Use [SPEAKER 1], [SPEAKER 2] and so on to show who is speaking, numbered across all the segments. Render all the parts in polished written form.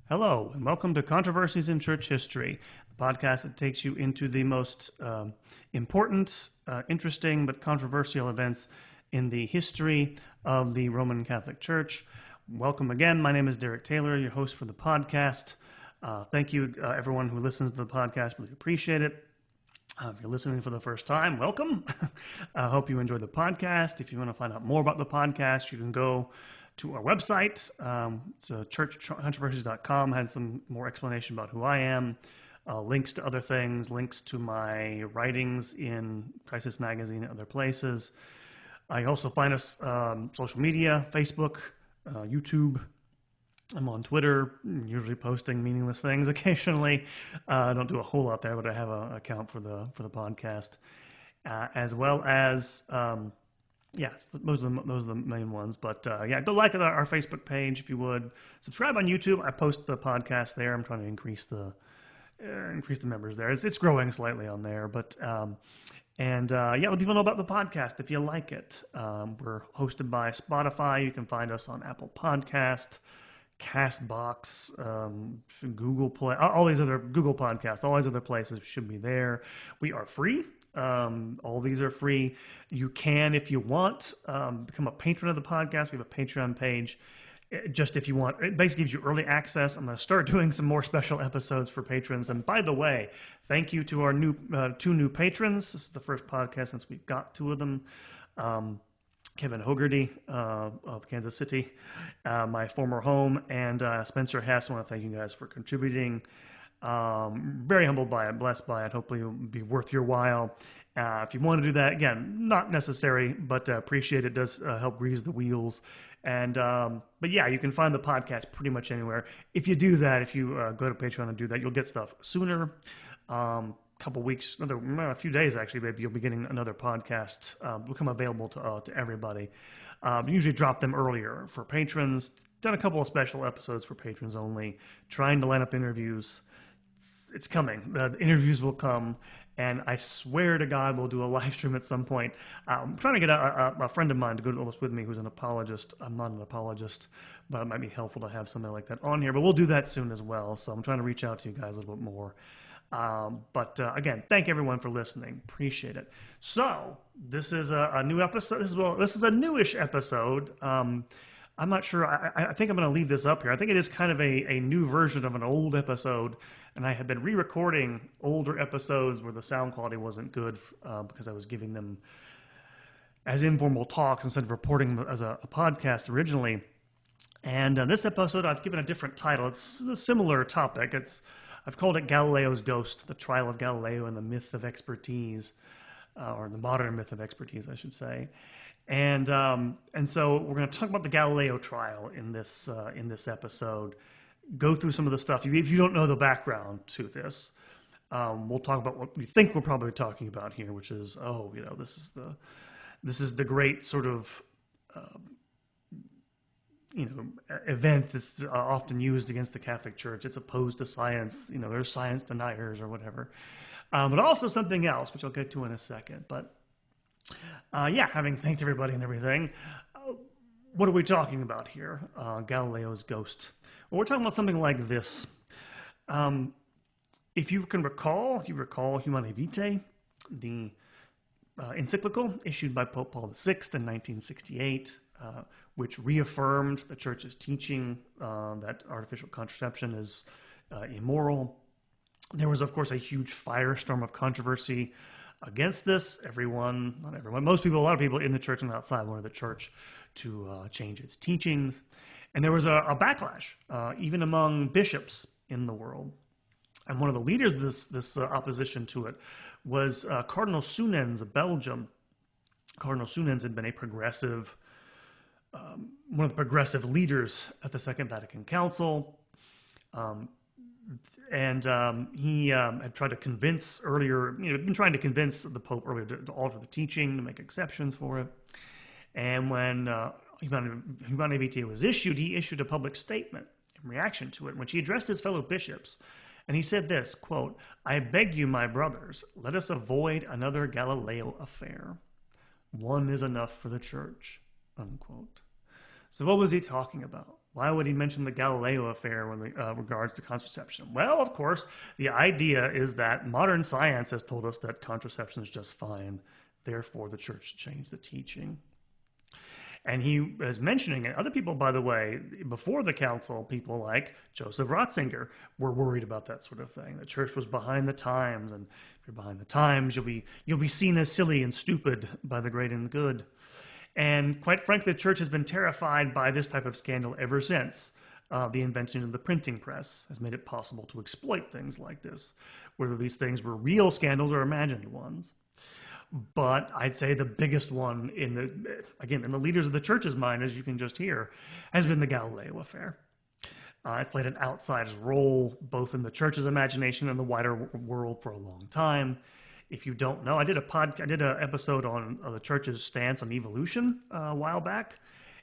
[SPEAKER 1] Hello, and welcome to Controversies in Church History, the podcast that takes you into the most important, interesting, but controversial events in the history of the Roman Catholic Church. Welcome again. My name is Derek Taylor, your host for the podcast. Thank you, everyone who listens to the podcast. Really appreciate it. If you're listening for the first time, welcome. I hope you enjoy the podcast. If you want to find out more about the podcast, you can go to our website. It's churchcontroversies.com. Had some more explanation about who I am, links to other things, links to my writings in Crisis Magazine and other places. I also find us social media, Facebook, YouTube. I'm on Twitter, usually posting meaningless things occasionally. I don't do a whole lot there, but I have an account for the podcast, as well as those are the main ones. But go like our Facebook page if you would. Subscribe on YouTube. I post the podcast there. I'm trying to increase the members there. It's growing slightly on there, but let people know about the podcast if you like it. We're hosted by Spotify. You can find us on Apple Podcast, Castbox, Google Play, all these other Google Podcasts, all these other places should be there. We are free. All these are free. You can, if you want, become a patron of the podcast. We have a Patreon page. Just if you want, it basically gives you early access. I'm going to start doing some more special episodes for patrons. And by the way, thank you to our two new patrons. This is the first podcast since we got two of them. Kevin Hogarty of Kansas City, my former home, and Spencer Hess. I want to thank you guys for contributing. Very humbled by it, blessed by it. Hopefully it'll be worth your while. If you want to do that, again, not necessary, but appreciate it. It does help grease the wheels. And you can find the podcast pretty much anywhere. If you do that, if you go to Patreon and do that, you'll get stuff sooner. Couple weeks, a few days actually, maybe you'll be getting another podcast become available to everybody. Usually drop them earlier for patrons. Done a couple of special episodes for patrons only. Trying to line up interviews. It's coming. The interviews will come, and I swear to God we'll do a live stream at some point. I'm trying to get a friend of mine to go to this with me who's an apologist. I'm not an apologist, but it might be helpful to have somebody like that on here. But we'll do that soon as well. So I'm trying to reach out to you guys a little bit more. Again, thank everyone for listening. Appreciate it. So this is a new episode. This is a newish episode. I'm not sure. I think I'm going to leave this up here. I think it is kind of a new version of an old episode, and I have been re-recording older episodes where the sound quality wasn't good because I was giving them as informal talks instead of reporting them as a podcast originally. And this episode, I've given a different title. It's a similar topic. I've called it Galileo's Ghost, the trial of Galileo and the myth of expertise, or the modern myth of expertise, I should say. And so we're going to talk about the Galileo trial in this episode. Go through some of the stuff. If you don't know the background to this, we'll talk about what we think we're probably talking about here, which is this is the great sort of event that's often used against the Catholic Church. It's opposed to science. There's science deniers or whatever. But also something else, which I'll get to in a second. But having thanked everybody and everything, what are we talking about here? Galileo's ghost. Well, we're talking about something like this. If you recall Humanae Vitae, the encyclical issued by Pope Paul VI in 1968, which reaffirmed the Church's teaching that artificial contraception is immoral. There was, of course, a huge firestorm of controversy against this. Not everyone, a lot of people in the Church and outside wanted the Church to change its teachings. And there was a backlash, even among bishops in the world. And one of the leaders of this opposition to it was Cardinal Sunens of Belgium. Cardinal Sunens had been a progressive, one of the progressive leaders at the Second Vatican Council. He had tried to convince the Pope earlier to alter the teaching, to make exceptions for it. And when Humanae Vitae was issued, he issued a public statement in reaction to it, in which he addressed his fellow bishops. And he said this, quote, "I beg you, my brothers, let us avoid another Galileo affair. One is enough for the Church," unquote. So what was he talking about? Why would he mention the Galileo affair when regards to contraception? Well, of course, the idea is that modern science has told us that contraception is just fine. Therefore, the church changed the teaching. And he was mentioning it. Other people, by the way, before the council, people like Joseph Ratzinger were worried about that sort of thing. The church was behind the times, and if you're behind the times, you'll be seen as silly and stupid by the great and the good. And quite frankly, the church has been terrified by this type of scandal ever since. The invention of the printing press has made it possible to exploit things like this, whether these things were real scandals or imagined ones. But I'd say the biggest one in the leaders of the church's mind, as you can just hear, has been the Galileo affair. It's played an outsized role both in the church's imagination and the wider world for a long time. If you don't know, I did an episode on the church's stance on evolution a while back,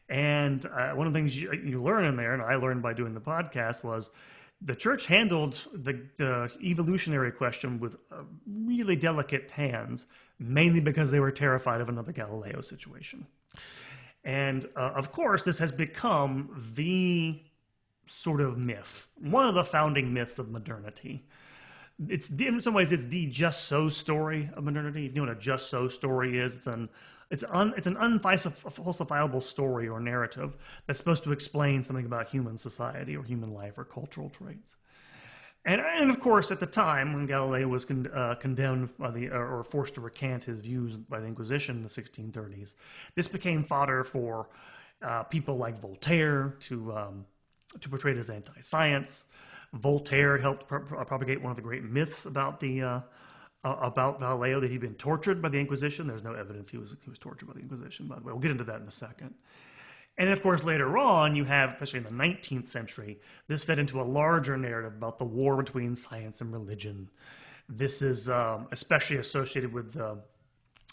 [SPEAKER 1] and one of the things you learn in there, and I learned by doing the podcast, was the church handled the evolutionary question with really delicate hands, mainly because they were terrified of another Galileo situation. And of course, this has become the sort of myth, one of the founding myths of modernity. In some ways, it's the just so story of modernity. If you know what a just so story is, it's an unfalsifiable story or narrative that's supposed to explain something about human society or human life or cultural traits. And of course, at the time when Galileo was condemned by or forced to recant his views by the Inquisition in the 1630s, this became fodder for people like Voltaire to portray it as anti-science. Voltaire helped propagate one of the great myths about Galileo, that he'd been tortured by the Inquisition. There's no evidence he was tortured by the Inquisition, by the way. We'll get into that in a second. And of course, later on, you have, especially in the 19th century, this fed into a larger narrative about the war between science and religion. This is especially associated with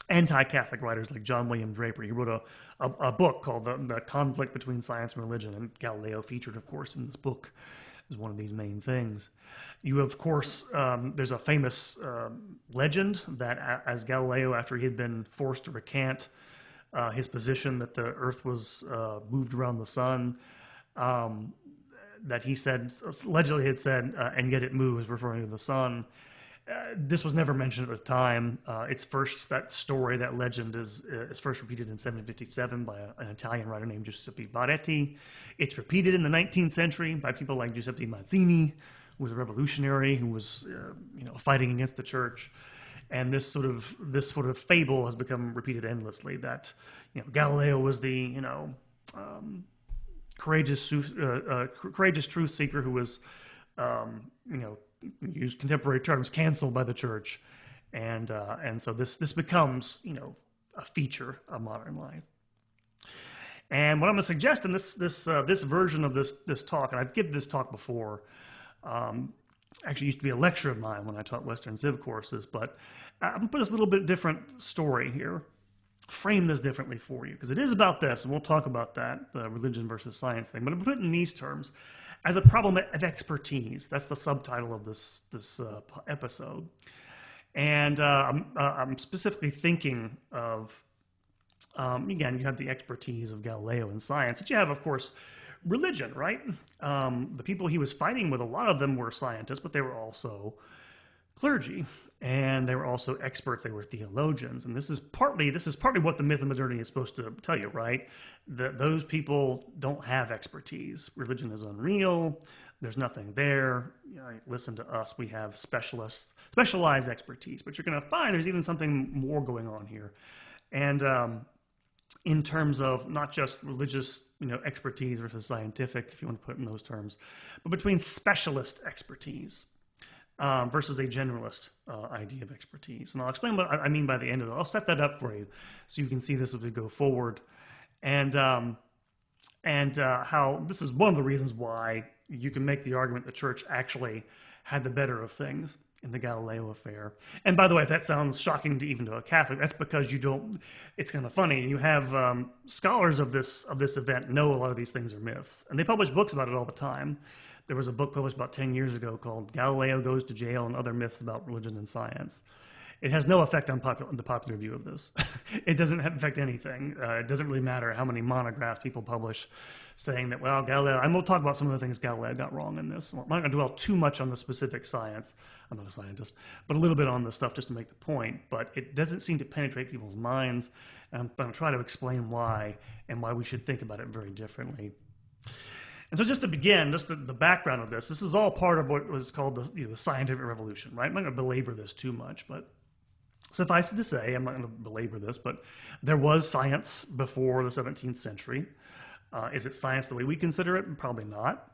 [SPEAKER 1] anti-Catholic writers like John William Draper. He wrote a book called The Conflict Between Science and Religion, and Galileo featured, of course, in this book as one of these main things. You, of course, there's a famous legend that as Galileo, after he had been forced to recant his position that the Earth was moved around the sun, that he said, allegedly had said, and yet it moves, referring to the sun. This was never mentioned at the time. That story, that legend is first repeated in 1757 by an Italian writer named Giuseppe Baretti. It's repeated in the 19th century by people like Giuseppe Mazzini, who was a revolutionary, who was fighting against the church. And this sort of fable has become repeated endlessly, that Galileo was the courageous truth seeker who was use contemporary terms, canceled by the church, and so this becomes a feature of modern life. And what I'm going to suggest in this version of this talk, and I've given this talk before, actually used to be a lecture of mine when I taught Western Civ courses, but I'm going to put this little bit different story here, frame this differently for you, because it is about this, and we'll talk about that, the religion versus science thing, but I'm put it in these terms. As a problem of expertise. That's the subtitle of this episode. And I'm specifically thinking of, again, you have the expertise of Galileo in science, but you have, of course, religion, right? The people he was fighting with, a lot of them were scientists, but they were also clergy. And they were also experts. They were theologians. And this is partly what the myth of modernity is supposed to tell you, right? That those people don't have expertise. Religion is unreal. There's nothing there. Listen to us. We have specialized expertise. But you're going to find there's even something more going on here. And in terms of not just religious, expertise versus scientific, if you want to put it in those terms, but between specialist expertise versus a generalist idea of expertise. And I'll explain what I mean by the end of it. I'll set that up for you so you can see this as we go forward. And how this is one of the reasons why you can make the argument the church actually had the better of things in the Galileo affair. And by the way, if that sounds shocking even to a Catholic, that's because you don't, it's kind of funny. You have scholars of this event know a lot of these things are myths. And they publish books about it all the time. There was a book published about 10 years ago called Galileo Goes to Jail and Other Myths About Religion and Science. It has no effect on the popular view of this. It doesn't affect anything. It doesn't really matter how many monographs people publish saying that, well, Galileo, and we'll talk about some of the things Galileo got wrong in this. I'm not going to dwell too much on the specific science. I'm not a scientist, but a little bit on the stuff just to make the point. But it doesn't seem to penetrate people's minds. And I'm going to try to explain why and why we should think about it very differently. And so just to begin, just the background of this is all part of what was called the scientific revolution, right? I'm not going to belabor this too much, but suffice it to say, I'm not going to belabor this, but there was science before the 17th century. Is it science the way we consider it? Probably not.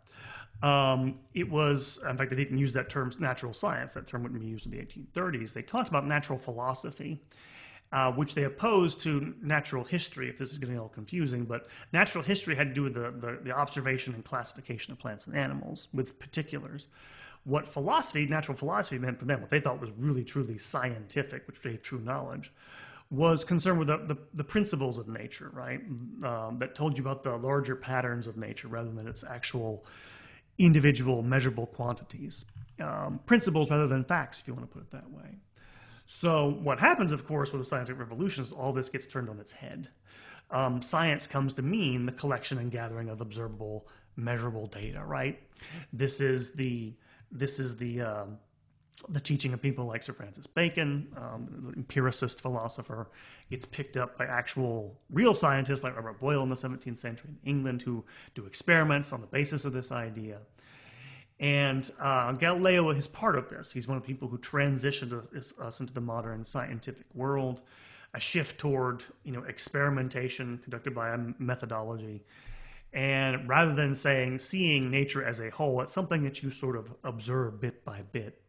[SPEAKER 1] It was, in fact, they didn't use that term natural science. That term wouldn't be used in the 1830s. They talked about natural philosophy, which they opposed to natural history, if this is getting all confusing. But natural history had to do with the observation and classification of plants and animals with particulars. What natural philosophy meant for them, what they thought was really, truly scientific, which gave true knowledge, was concerned with the principles of nature, right? That told you about the larger patterns of nature rather than its actual individual measurable quantities. Principles rather than facts, if you want to put it that way. So what happens, of course, with the scientific revolution is all this gets turned on its head. Science comes to mean the collection and gathering of observable, measurable data, right? This is the teaching of people like Sir Francis Bacon, the empiricist philosopher. It's picked up by actual real scientists like Robert Boyle in the 17th century in England who do experiments on the basis of this idea. And Galileo is part of this. He's one of the people who transitioned us into the modern scientific world, a shift toward experimentation conducted by a methodology. And rather than seeing nature as a whole, it's something that you sort of observe bit by bit.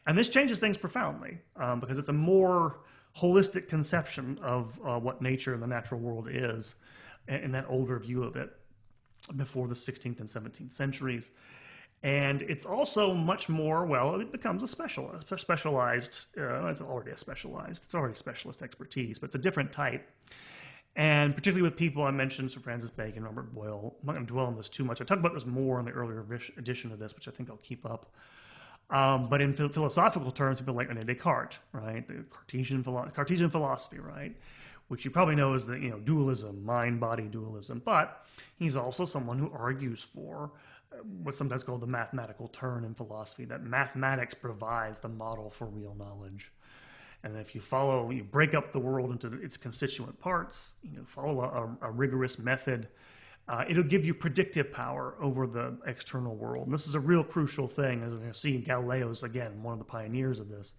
[SPEAKER 1] And this changes things profoundly because it's a more holistic conception of what nature and the natural world is in that older view of it before the 16th and 17th centuries. And it's also much more, it becomes a specialized, it's already specialist expertise, but it's a different type. And particularly with people I mentioned, Sir Francis Bacon, Robert Boyle. I'm not going to dwell on this too much. I talked about this more in the earlier edition of this, which I think I'll keep up. But in philosophical terms, people like René Descartes, right? The Cartesian philosophy, right? Which you probably know as the dualism, mind-body dualism. But he's also someone who argues for what's sometimes called the mathematical turn in philosophy, that mathematics provides the model for real knowledge. And if you break up the world into its constituent parts, follow a rigorous method, it'll give you predictive power over the external world. And this is a real crucial thing, as we're going to see. Galileo's, again, one of the pioneers of this.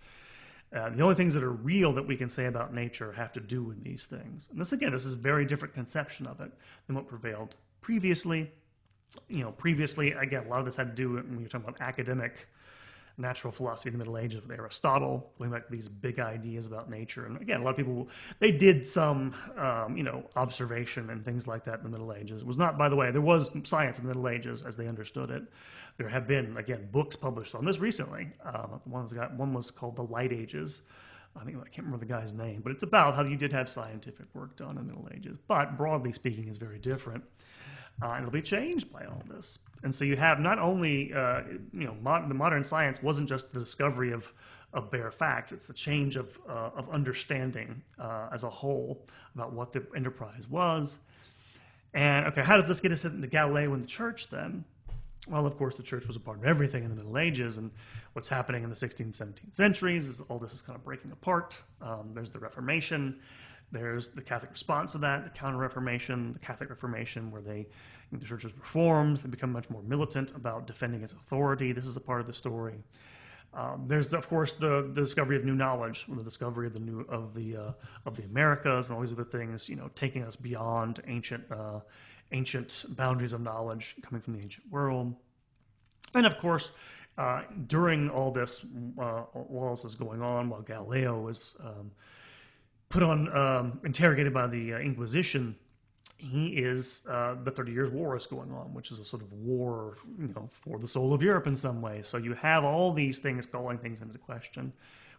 [SPEAKER 1] The only things that are real that we can say about nature have to do with these things. And this is a very different conception of it than what prevailed previously. Previously, again, a lot of this had to do when you're talking about academic natural philosophy in the Middle Ages with Aristotle, going back to these big ideas about nature. And again, a lot of people, they did some, observation and things like that in the Middle Ages. It was not, by the way, there was science in the Middle Ages as they understood it. There have been, again, books published on this recently. One was called The Light Ages. I can't remember the guy's name, but it's about how you did have scientific work done in the Middle Ages. But broadly speaking, is very different. And it'll be changed by all this. And so you have not only, the modern science wasn't just the discovery of bare facts, it's the change of understanding as a whole about what the enterprise was. And, okay, how does this get us into Galileo and the church then? Well, of course, the church was a part of everything in the Middle Ages, and what's happening in the 16th and 17th centuries is all this is kind of breaking apart. There's the Reformation. There's the Catholic response to that, the Counter-Reformation, the Catholic Reformation, where the church is reformed. They become much more militant about defending its authority. This is a part of the story. There's, of course, the discovery of new knowledge, the discovery of the Americas, and all these other things. Taking us beyond ancient boundaries of knowledge coming from the ancient world. And of course, during all this, while this is going on, while Galileo is interrogated by the Inquisition, the 30 Years' War is going on, which is a sort of war, for the soul of Europe in some way. So you have all these things calling things into question,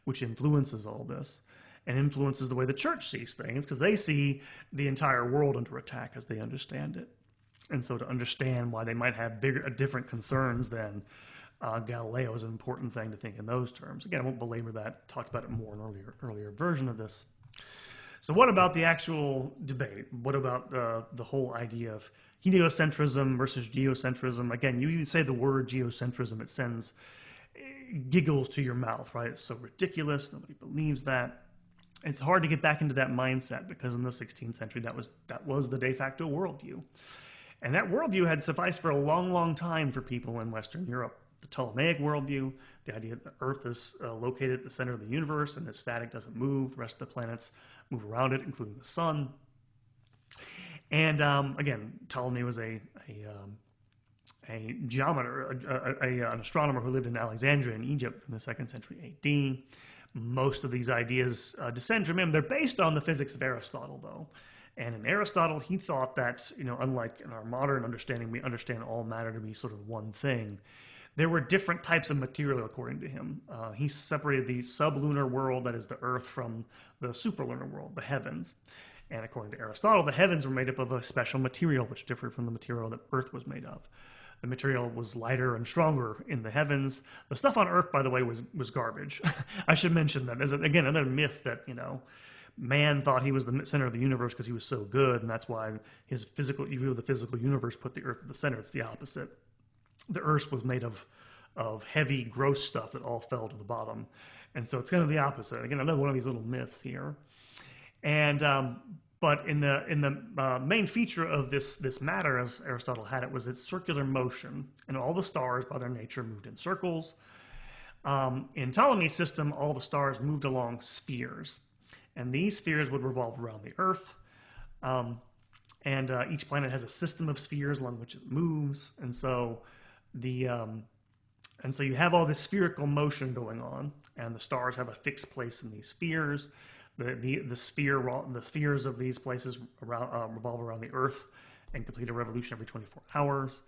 [SPEAKER 1] which influences all this and influences the way the church sees things, because they see the entire world under attack as they understand it. And so to understand why they might have different concerns than Galileo is an important thing to think in those terms. Again, I won't belabor that. Talked about it more in an earlier version of this. So what about the actual debate? What about the whole idea of heliocentrism versus geocentrism? Again, you say the word geocentrism, it sends giggles to your mouth, right? It's so ridiculous. Nobody believes that. It's hard to get back into that mindset because in the 16th century, that was the de facto worldview. And that worldview had sufficed for a long, long time for people in Western Europe. The Ptolemaic worldview, the idea that the Earth is located at the center of the universe and it's static, doesn't move. The rest of the planets move around it, including the sun. And again, Ptolemy was a geometer, an astronomer who lived in Alexandria in Egypt in the 2nd century AD. Most of these ideas descend from him. They're based on the physics of Aristotle, though. And in Aristotle, he thought that, unlike in our modern understanding, we understand all matter to be sort of one thing. There were different types of material, according to him. He separated the sublunar world, that is the Earth, from the superlunar world, the heavens. And according to Aristotle, the heavens were made up of a special material, which differed from the material that Earth was made of. The material was lighter and stronger in the heavens. The stuff on Earth, by the way, was garbage. I should mention that. There's, again, another myth that, man thought he was the center of the universe because he was so good, and that's why his physical view of the physical universe put the Earth at the center. It's the opposite. The Earth was made of heavy, gross stuff that all fell to the bottom. And so it's kind of the opposite. Again, another one of these little myths here. And but in the main feature of this matter, as Aristotle had it, was its circular motion, and all the stars, by their nature, moved in circles. In Ptolemy's system, all the stars moved along spheres, and these spheres would revolve around the Earth. And each planet has a system of spheres along which it moves, and so you have all this spherical motion going on, and the stars have a fixed place in these spheres. The spheres of these places revolve around the Earth and complete a revolution every 24 hours.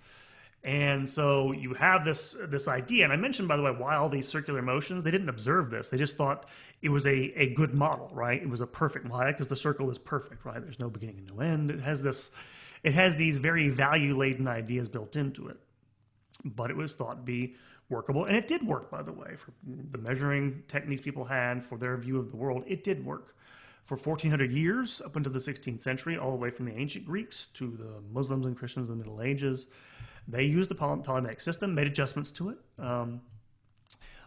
[SPEAKER 1] And so you have this idea, and I mentioned, by the way, why all these circular motions, they didn't observe this. They just thought it was a good model, right? It was a perfect model because the circle is perfect, right? There's no beginning and no end. It has these very value-laden ideas built into it. But it was thought to be workable, and it did work, by the way, for the measuring techniques people had, for their view of the world. It did work. For 1,400 years, up into the 16th century, all the way from the ancient Greeks to the Muslims and Christians in the Middle Ages, they used the Ptolemaic system, made adjustments to it.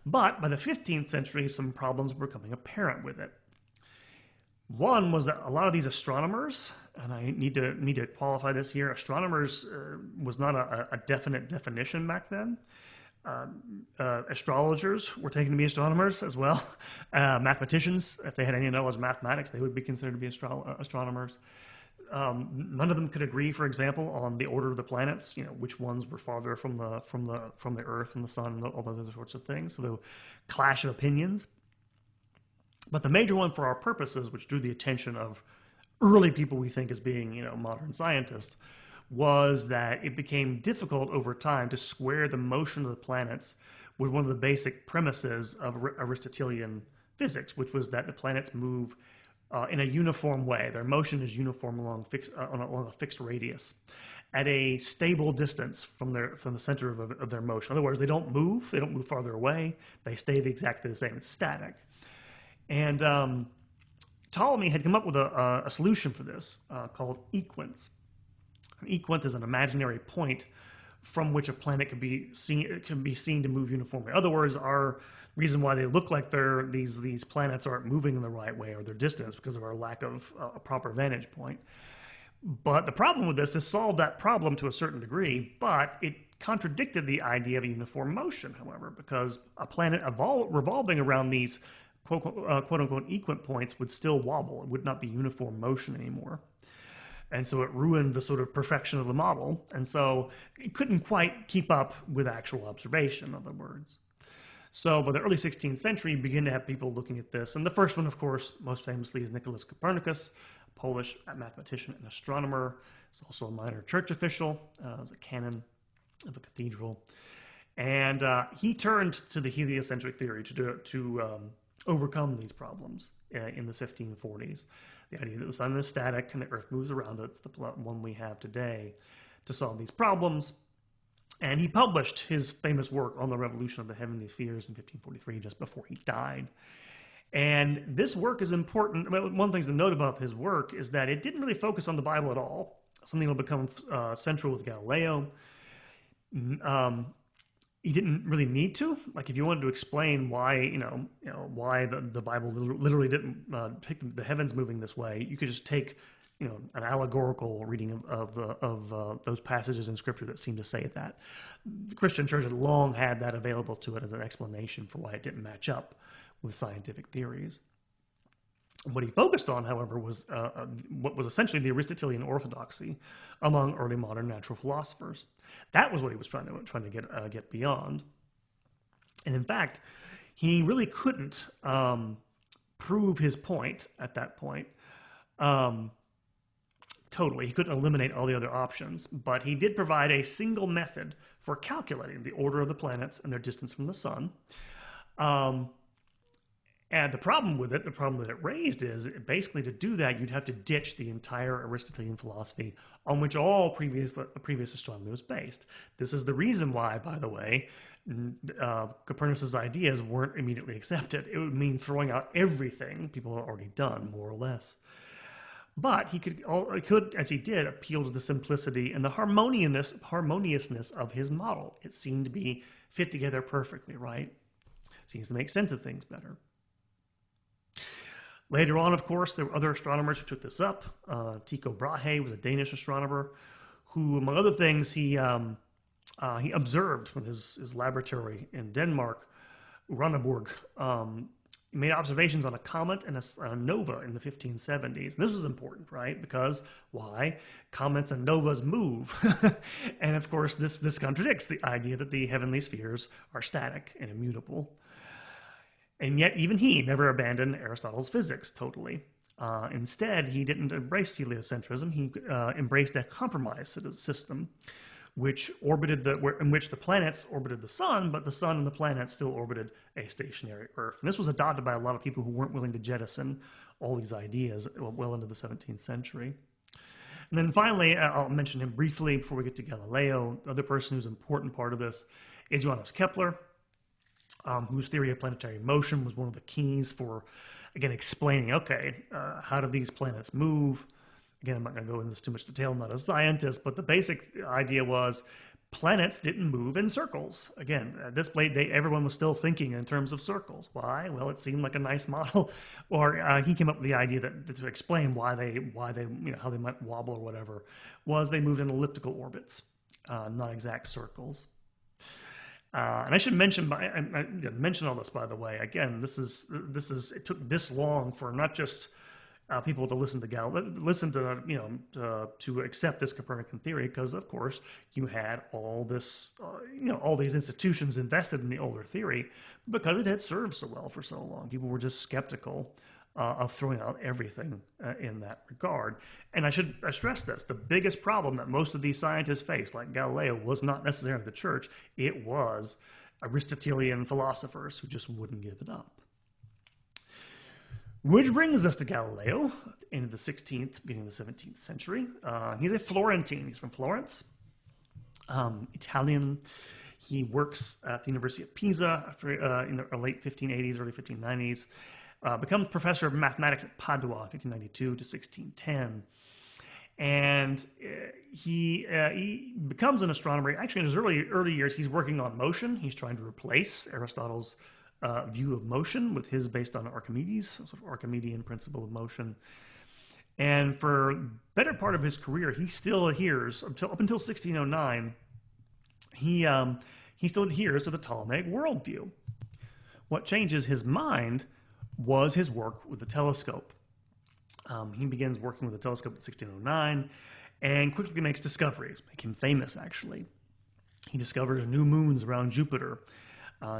[SPEAKER 1] But by the 15th century, some problems were becoming apparent with it. One was that a lot of these astronomers, and I need to qualify this here, astronomers was not a definite definition back then. Astrologers were taken to be astronomers as well. Mathematicians, if they had any knowledge of mathematics, they would be considered to be astronomers. None of them could agree, for example, on the order of the planets. Which ones were farther from the Earth and the Sun, and all those other sorts of things. So the clash of opinions. But the major one for our purposes, which drew the attention of early people we think as being, modern scientists, was that it became difficult over time to square the motion of the planets with one of the basic premises of Aristotelian physics, which was that the planets move in a uniform way. Their motion is uniform along a fixed radius at a stable distance from the center of their motion. In other words, they don't move farther away. They stay exactly the same. It's static. And Ptolemy had come up with a solution for this called equants. An equant is an imaginary point from which a planet can be seen to move uniformly. In other words, our reason why they look like these planets aren't moving in the right way, or their distance, because of our lack of a proper vantage point. But the problem with this solved that problem to a certain degree, but it contradicted the idea of a uniform motion, however, because a planet revolving around these quote-unquote equant points would still wobble. It would not be uniform motion anymore. And so it ruined the sort of perfection of the model. And so it couldn't quite keep up with actual observation, in other words. So by the early 16th century, you begin to have people looking at this. And the first one, of course, most famously is Nicholas Copernicus, a Polish mathematician and astronomer. He's also a minor church official, as a canon of a cathedral. And he turned to the heliocentric theory to overcome these problems in the 1540s. The idea that the sun is static and the Earth moves around it, it's the one we have today to solve these problems. And he published his famous work on the revolution of the heavenly spheres in 1543, just before he died. And this work is important. One of the things to note about his work is that it didn't really focus on the Bible at all, something that will become central with Galileo. He didn't really need to. Like, if you wanted to explain why, why the Bible literally didn't pick the heavens moving this way, you could just take, an allegorical reading of those passages in Scripture that seem to say that. The Christian Church had long had that available to it as an explanation for why it didn't match up with scientific theories. What he focused on, however, was what was essentially the Aristotelian orthodoxy among early modern natural philosophers. That was what he was trying to get beyond. And in fact, he really couldn't prove his point at that point. Totally, he couldn't eliminate all the other options, but he did provide a single method for calculating the order of the planets and their distance from the sun. And the problem that it raised is, basically, to do that, you'd have to ditch the entire Aristotelian philosophy on which all previous astronomy was based. This is the reason why, by the way, Copernicus' ideas weren't immediately accepted. It would mean throwing out everything people had already done, more or less. But he could, as he did, appeal to the simplicity and the harmoniousness of his model. It seemed to be fit together perfectly, right? Seems to make sense of things better. Later on, of course, there were other astronomers who took this up. Tycho Brahe was a Danish astronomer who, among other things, he observed from his laboratory in Denmark, Uraniborg. He made observations on a comet and a nova in the 1570s. And this was important, right? Because why? Comets and novas move. And of course, this contradicts the idea that the heavenly spheres are static and immutable. And yet, even he never abandoned Aristotle's physics totally. Instead, he didn't embrace heliocentrism. He embraced a compromise system, in which the planets orbited the sun, but the sun and the planets still orbited a stationary Earth. And this was adopted by a lot of people who weren't willing to jettison all these ideas well into the 17th century. And then finally, I'll mention him briefly before we get to Galileo. The other person who's an important part of this is Johannes Kepler, whose theory of planetary motion was one of the keys for, again, explaining, how do these planets move? Again, I'm not going to go into this too much detail. I'm not a scientist, but the basic idea was planets didn't move in circles. Again, at this point, everyone was still thinking in terms of circles. Why? Well, it seemed like a nice model. Or he came up with the idea that to explain why they how they might wobble or whatever, was they moved in elliptical orbits, not exact circles. And I should mention, I mention all this, by the way. Again, it took this long for not just people to listen to to accept this Copernican theory, because of course you had all this, all these institutions invested in the older theory because it had served so well for so long. People were just skeptical of throwing out everything in that regard. And I stress this: the biggest problem that most of these scientists faced, like Galileo, was not necessarily the church; it was Aristotelian philosophers who just wouldn't give it up. Which brings us to Galileo, end of the 16th, beginning of the 17th century. He's a Florentine. He's from Florence, Italian. He works at the University of Pisa after, in the late 1580s, early 1590s. Becomes professor of mathematics at Padua, 1592 to 1610. And he becomes an astronomer. Actually, in his early years, he's working on motion. He's trying to replace Aristotle's view of motion with his based on Archimedes, sort of Archimedean principle of motion. And for better part of his career, he still adheres, up until 1609, he still adheres to the Ptolemaic worldview. What changes his mind was his work with the telescope. He begins working with the telescope in 1609 and quickly makes discoveries, make him famous, actually. He discovers new moons around Jupiter.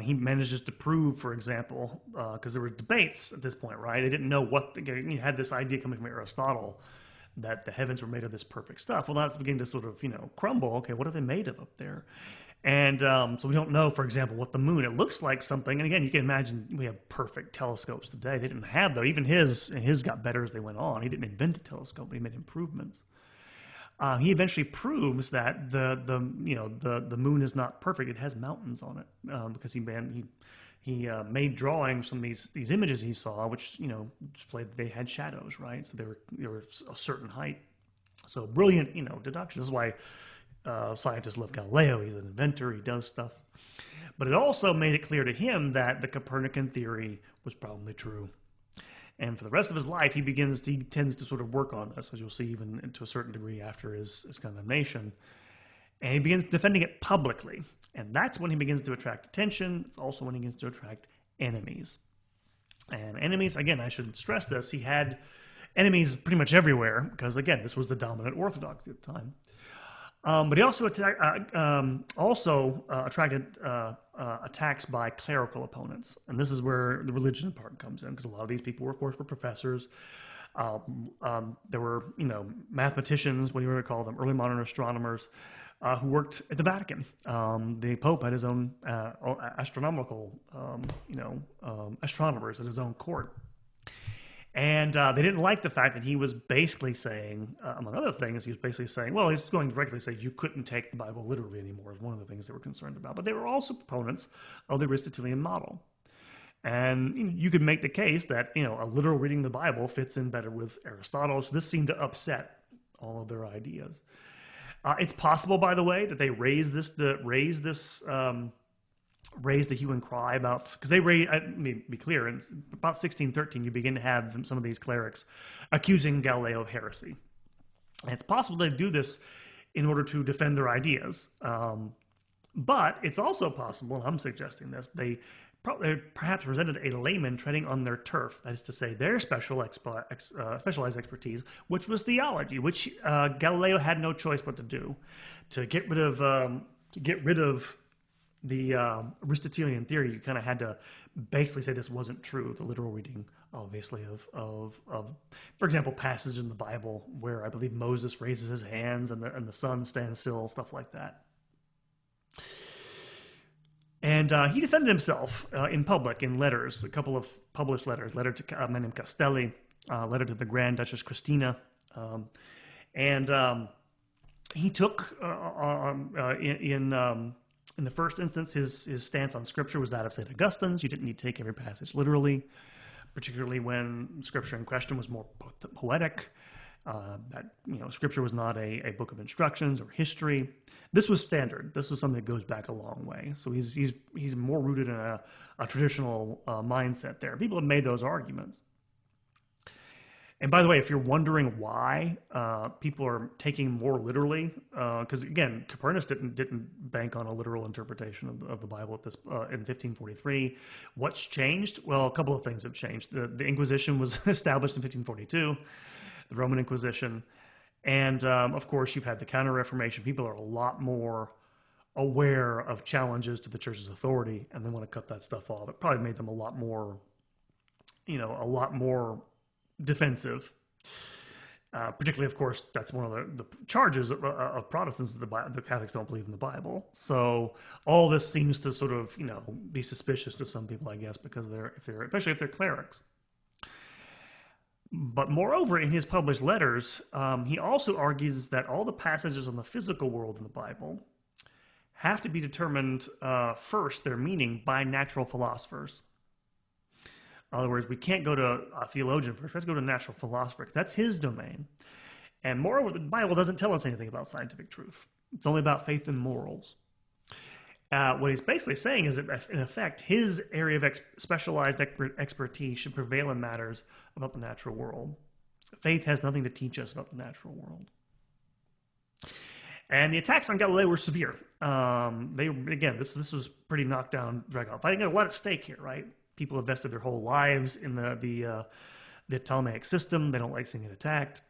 [SPEAKER 1] He manages to prove, for example, because there were debates at this point, right? They didn't know you had this idea coming from Aristotle that the heavens were made of this perfect stuff. Well, that's beginning to sort of, crumble. Okay, what are they made of up there? And so we don't know, for example, what the moon, it looks like something. And again, you can imagine we have perfect telescopes today. They didn't have, though. Even his got better as they went on. He didn't invent a telescope, but he made improvements. He eventually proves that the moon is not perfect. It has mountains on it because he made drawings from these images he saw, which displayed that they had shadows, right? So they were a certain height. So brilliant, deduction. This is why scientists love Galileo. He's an inventor. He does stuff. But it also made it clear to him that the Copernican theory was probably true. And for the rest of his life, he tends to sort of work on this, as you'll see, even to a certain degree after his condemnation. And he begins defending it publicly. And that's when he begins to attract attention. It's also when he begins to attract enemies. And enemies, again, I should stress this, he had enemies pretty much everywhere, because, again, this was the dominant orthodoxy at the time. But he also attracted attacks by clerical opponents. And this is where the religion part comes in, because a lot of these people, of course, were professors. There were, mathematicians, what do you want to call them, early modern astronomers, who worked at the Vatican. The Pope had his own astronomical, astronomers at his own court. And they didn't like the fact that he was basically saying, among other things, he was basically saying, well, he's going directly to say you couldn't take the Bible literally anymore, is one of the things they were concerned about. But they were also proponents of the Aristotelian model. And you could make the case that, a literal reading of the Bible fits in better with Aristotle. So this seemed to upset all of their ideas. It's possible, by the way, that they raised the hue and cry about, because let me be clear, in about 1613, you begin to have some of these clerics accusing Galileo of heresy. And it's possible they do this in order to defend their ideas. But it's also possible, and I'm suggesting this, they perhaps presented a layman treading on their turf, that is to say, their specialized expertise, which was theology, which Galileo had no choice but to do, to get rid of the Aristotelian theory. You kind of had to basically say this wasn't true, the literal reading, obviously, of for example, passages in the Bible where I believe Moses raises his hands and the sun stands still, stuff like that. And he defended himself in public in letters, a couple of published letters, letter to a man named Castelli, letter to the Grand Duchess Christina, and he took in the first instance, his stance on Scripture was that of St. Augustine's. You didn't need to take every passage literally, particularly when Scripture in question was more poetic. That Scripture was not a book of instructions or history. This was standard. This was something that goes back a long way. So he's more rooted in a traditional mindset there. People have made those arguments. And by the way, if you're wondering why people are taking more literally, because again, Copernicus didn't bank on a literal interpretation of the Bible at this in 1543. What's changed? Well, a couple of things have changed. The Inquisition was established in 1542, the Roman Inquisition, and of course, you've had the Counter-Reformation. People are a lot more aware of challenges to the Church's authority, and they want to cut that stuff off. It probably made them a lot more defensive. Particularly, of course, that's one of the charges of Protestants, the Catholics don't believe in the Bible. So all this seems to sort of, be suspicious to some people, I guess, because especially if they're clerics. But moreover, in his published letters, he also argues that all the passages on the physical world in the Bible have to be determined first, their meaning, by natural philosophers. In other words, we can't go to a theologian first. We have to go to a natural philosopher. That's his domain. And moreover, the Bible doesn't tell us anything about scientific truth. It's only about faith and morals. What he's basically saying is that, in effect, his area of specialized expertise should prevail in matters about the natural world. Faith has nothing to teach us about the natural world. And the attacks on Galileo were severe. This was pretty knockdown, drag out. I think there's a lot at stake here, right? People have vested their whole lives in the Ptolemaic system. They don't like seeing it attacked.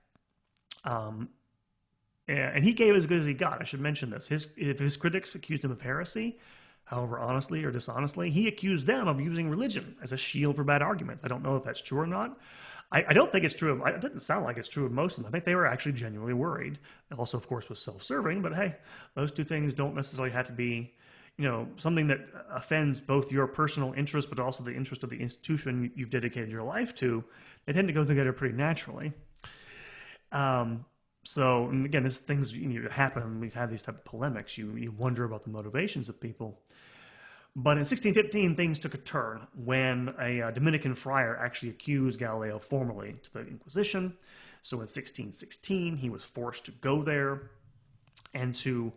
[SPEAKER 1] And he gave as good as he got. I should mention this. If his critics accused him of heresy, however honestly or dishonestly, he accused them of using religion as a shield for bad arguments. I don't know if that's true or not. I don't think it's true. It doesn't sound like it's true of most of them. I think they were actually genuinely worried. It also, of course, was self-serving. But hey, those two things don't necessarily have to be something that offends both your personal interest, but also the interest of the institution you've dedicated your life to. They tend to go together pretty naturally. So, and again, this things happen. We've had these type of polemics. You wonder about the motivations of people. But in 1615, things took a turn when a Dominican friar actually accused Galileo formally to the Inquisition. So in 1616, he was forced to go there and to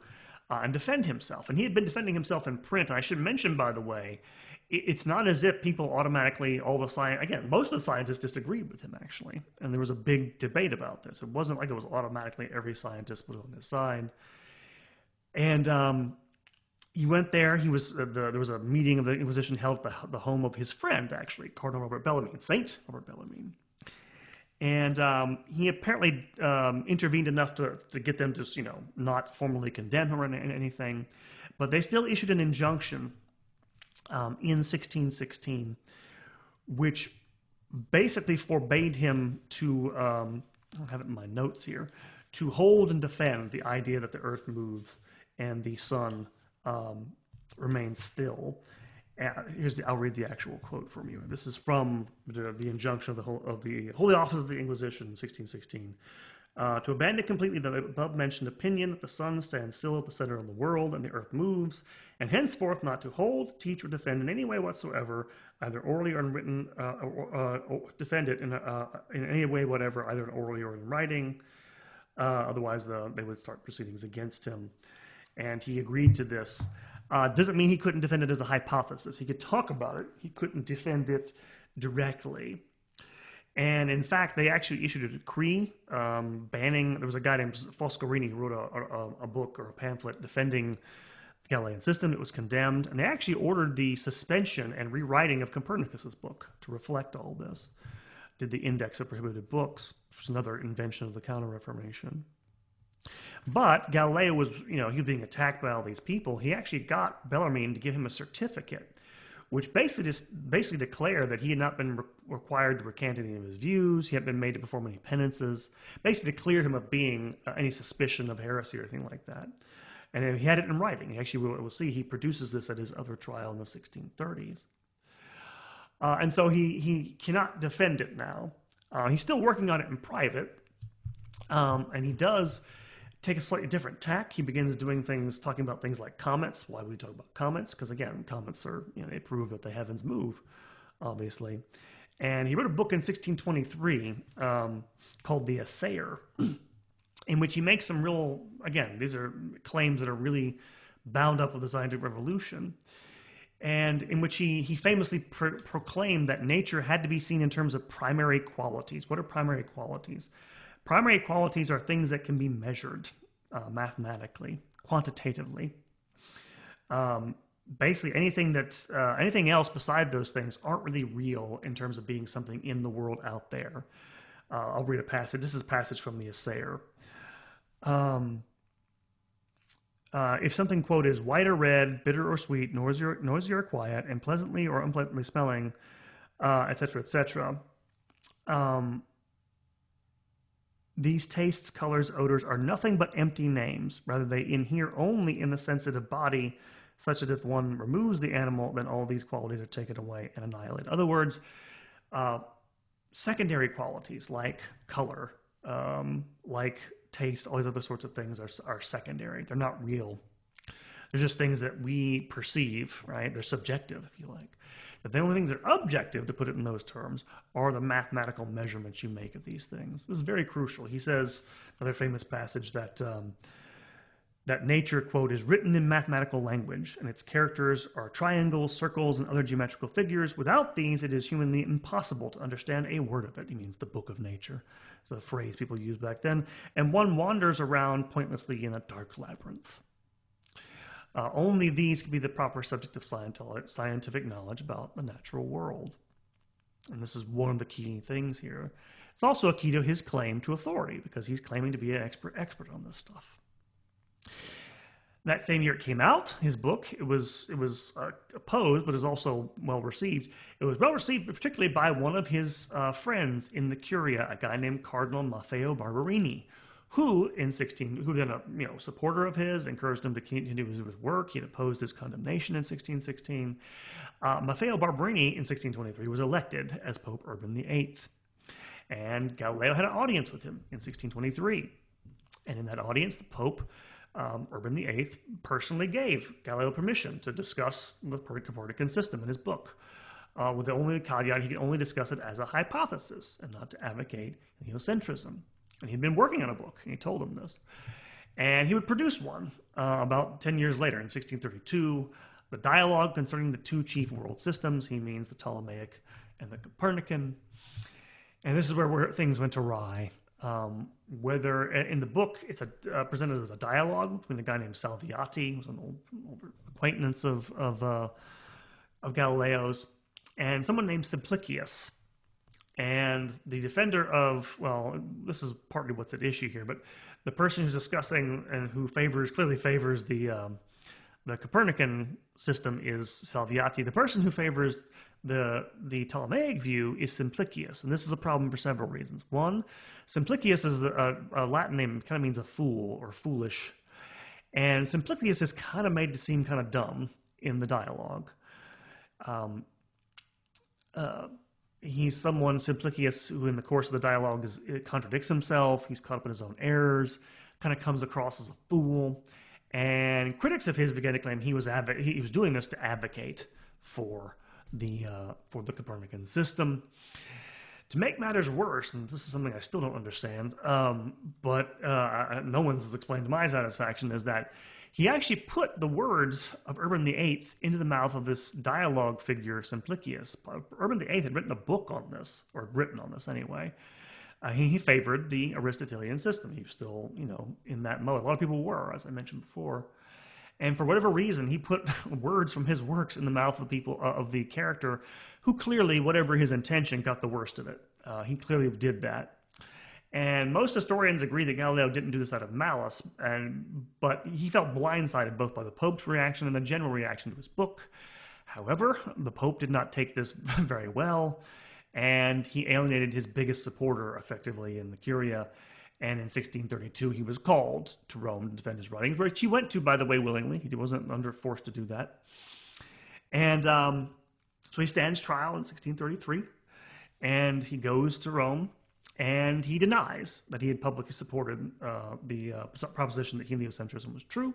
[SPEAKER 1] and defend himself. And he had been defending himself in print. And I should mention, by the way, it's not as if people automatically, all the science, again, most of the scientists disagreed with him, actually. And there was a big debate about this. It wasn't like it was automatically every scientist was on his side. And he went there. He was there was a meeting of the Inquisition held at the home of his friend, actually, Cardinal Robert Bellarmine, Saint Robert Bellarmine. And he apparently intervened enough to get them to, not formally condemn him or anything. But they still issued an injunction in 1616, which basically forbade him to, I don't have it in my notes here, to hold and defend the idea that the earth moves and the sun remains still. I'll read the actual quote from you. This is from the injunction of the Holy Office of the Inquisition, 1616. To abandon completely the above-mentioned opinion that the sun stands still at the center of the world and the earth moves, and henceforth not to hold, teach, or defend in any way whatsoever, either orally or in written, or defend it in any way whatever, either orally or in writing. Otherwise, they would start proceedings against him. And he agreed to this. Doesn't mean he couldn't defend it as a hypothesis. He could talk about it. He couldn't defend it directly. And in fact, they actually issued a decree banning. There was a guy named Foscarini who wrote a book or a pamphlet defending the Galilean system. It was condemned. And they actually ordered the suspension and rewriting of Copernicus's book to reflect all this. Did the Index of Prohibited Books, which was another invention of the Counter-Reformation. But Galileo was, he was being attacked by all these people. He actually got Bellarmine to give him a certificate, which basically declared that he had not been required to recant any of his views. He hadn't been made to perform any penances. Basically cleared him of being any suspicion of heresy or anything like that. And he had it in writing. He actually, we'll see, he produces this at his other trial in the 1630s. And so he cannot defend it now. He's still working on it in private. And he does take a slightly different tack. He begins doing things, talking about things like comets. Why would we talk about comets? Because again, comets are, they prove that the heavens move, obviously. And he wrote a book in 1623 called The Assayer, in which he makes some real, again, these are claims that are really bound up with the scientific revolution, and in which he famously proclaimed that nature had to be seen in terms of primary qualities. What are primary qualities? Primary qualities are things that can be measured mathematically, quantitatively. Basically, anything else beside those things aren't really real in terms of being something in the world out there. I'll read a passage. This is a passage from The Assayer. If something, quote, is white or red, bitter or sweet, noisy or quiet, and pleasantly or unpleasantly smelling, etc., etc., these tastes, colors, odors are nothing but empty names. Rather, they inhere only in the sensitive body, such that if one removes the animal, then all these qualities are taken away and annihilated. In other words, secondary qualities like color, like taste, all these other sorts of things are secondary. They're not real. They're just things that we perceive, right? They're subjective, if you like. But the only things that are objective, to put it in those terms, are the mathematical measurements you make of these things. This is very crucial. He says, another famous passage, that that nature, quote, is written in mathematical language, and its characters are triangles, circles, and other geometrical figures. Without these, it is humanly impossible to understand a word of it. He means the book of nature. It's a phrase people used back then. And one wanders around pointlessly in a dark labyrinth. Only these can be the proper subject of scientific knowledge about the natural world. And this is one of the key things here. It's also a key to his claim to authority, because he's claiming to be an expert on this stuff. That same year it came out, his book. It was opposed, but it was also well received. It was well received, particularly by one of his friends in the Curia, a guy named Cardinal Maffeo Barberini, who then a supporter of his, encouraged him to continue his work. He had opposed his condemnation in 1616. Maffeo Barberini in 1623 was elected as Pope Urban VIII, and Galileo had an audience with him in 1623. And in that audience, the Pope, Urban VIII, personally gave Galileo permission to discuss the Copernican system in his book, with the only caveat he could only discuss it as a hypothesis and not to advocate heliocentrism. And he'd been working on a book, and he told him this. And he would produce one about 10 years later, in 1632, the dialogue concerning the two chief world systems. He means the Ptolemaic and the Copernican. And this is where things went awry. Whether in the book it's presented as a dialogue between a guy named Salviati, who's an old acquaintance of Galileo's, and someone named Simplicius. And the defender of, well, this is partly what's at issue here, but the person who's discussing and who clearly favors the Copernican system is Salviati. The person who favors the Ptolemaic view is Simplicius, and this is a problem for several reasons. One, Simplicius is a Latin name, kind of means a fool or foolish, and Simplicius is kind of made to seem kind of dumb in the dialogue. He's someone, Simplicius, who in the course of the dialogue contradicts himself. He's caught up in his own errors, kind of comes across as a fool. And critics of his began to claim he was doing this to advocate for the Copernican system. To make matters worse, and this is something I still don't understand, but no one's explained to my satisfaction, is that he actually put the words of Urban VIII into the mouth of this dialogue figure, Simplicius. Urban VIII had written a book on this, or written on this anyway. He favored the Aristotelian system. He was still, in that mode. A lot of people were, as I mentioned before. And for whatever reason, he put words from his works in the mouth of the people, of the character, who clearly, whatever his intention, got the worst of it. He clearly did that. And most historians agree that Galileo didn't do this out of malice, but he felt blindsided both by the Pope's reaction and the general reaction to his book. However, the Pope did not take this very well, and he alienated his biggest supporter, effectively, in the Curia. And in 1632, he was called to Rome to defend his writings, which he went to, by the way, willingly. He wasn't forced to do that. And so he stands trial in 1633, and he goes to Rome, and he denies that he had publicly supported the proposition that heliocentrism was true.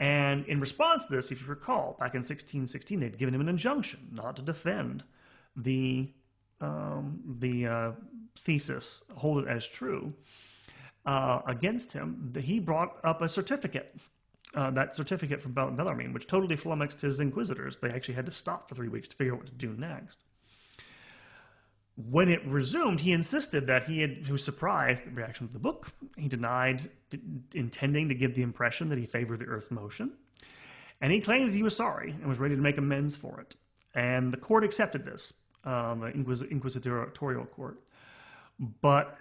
[SPEAKER 1] And in response to this, if you recall, back in 1616, they'd given him an injunction not to defend the thesis, hold it as true, against him. He brought up a certificate, that certificate from Bellarmine, which totally flummoxed his inquisitors. They actually had to stop for 3 weeks to figure out what to do next. When it resumed, he insisted that he was surprised at the reaction to the book. He denied intending to give the impression that he favored the Earth's motion. And he claimed that he was sorry and was ready to make amends for it. And the court accepted this, the inquisitorial court. But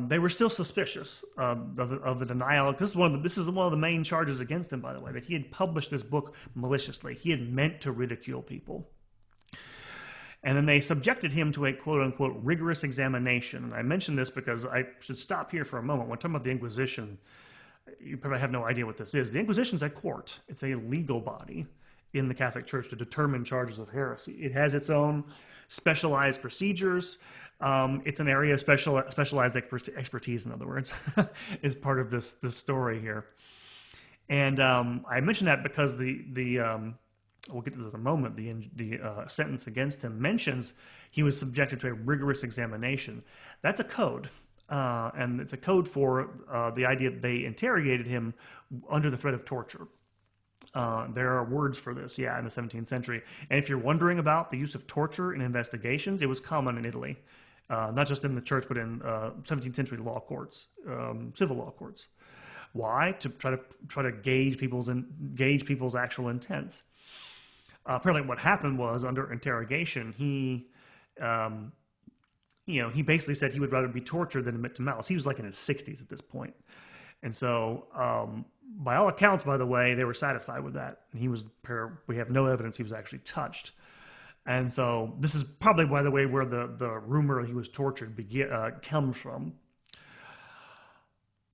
[SPEAKER 1] they were still suspicious of the denial. This is one of the main charges against him, by the way, that he had published this book maliciously. He had meant to ridicule people. And then they subjected him to a quote-unquote rigorous examination. And I mention this because I should stop here for a moment. When talking about the Inquisition, you probably have no idea what this is. The Inquisition is a court. It's a legal body in the Catholic Church to determine charges of heresy. It has its own specialized procedures. It's an area of specialized expertise, in other words, is part of this story here. And I mention that because we'll get to this in a moment, the sentence against him mentions he was subjected to a rigorous examination. That's a code, and it's a code for the idea that they interrogated him under the threat of torture. There are words for this, in the 17th century. And if you're wondering about the use of torture in investigations, it was common in Italy, not just in the church, but in 17th century law courts, civil law courts. Why? To try to gauge people's actual intents. Apparently, what happened was under interrogation, he basically said he would rather be tortured than admit to malice. He was like in his 60s at this point, and so by all accounts, by the way, they were satisfied with that. And we have no evidence he was actually touched. And so this is probably, by the way, where the rumor that he was tortured comes from.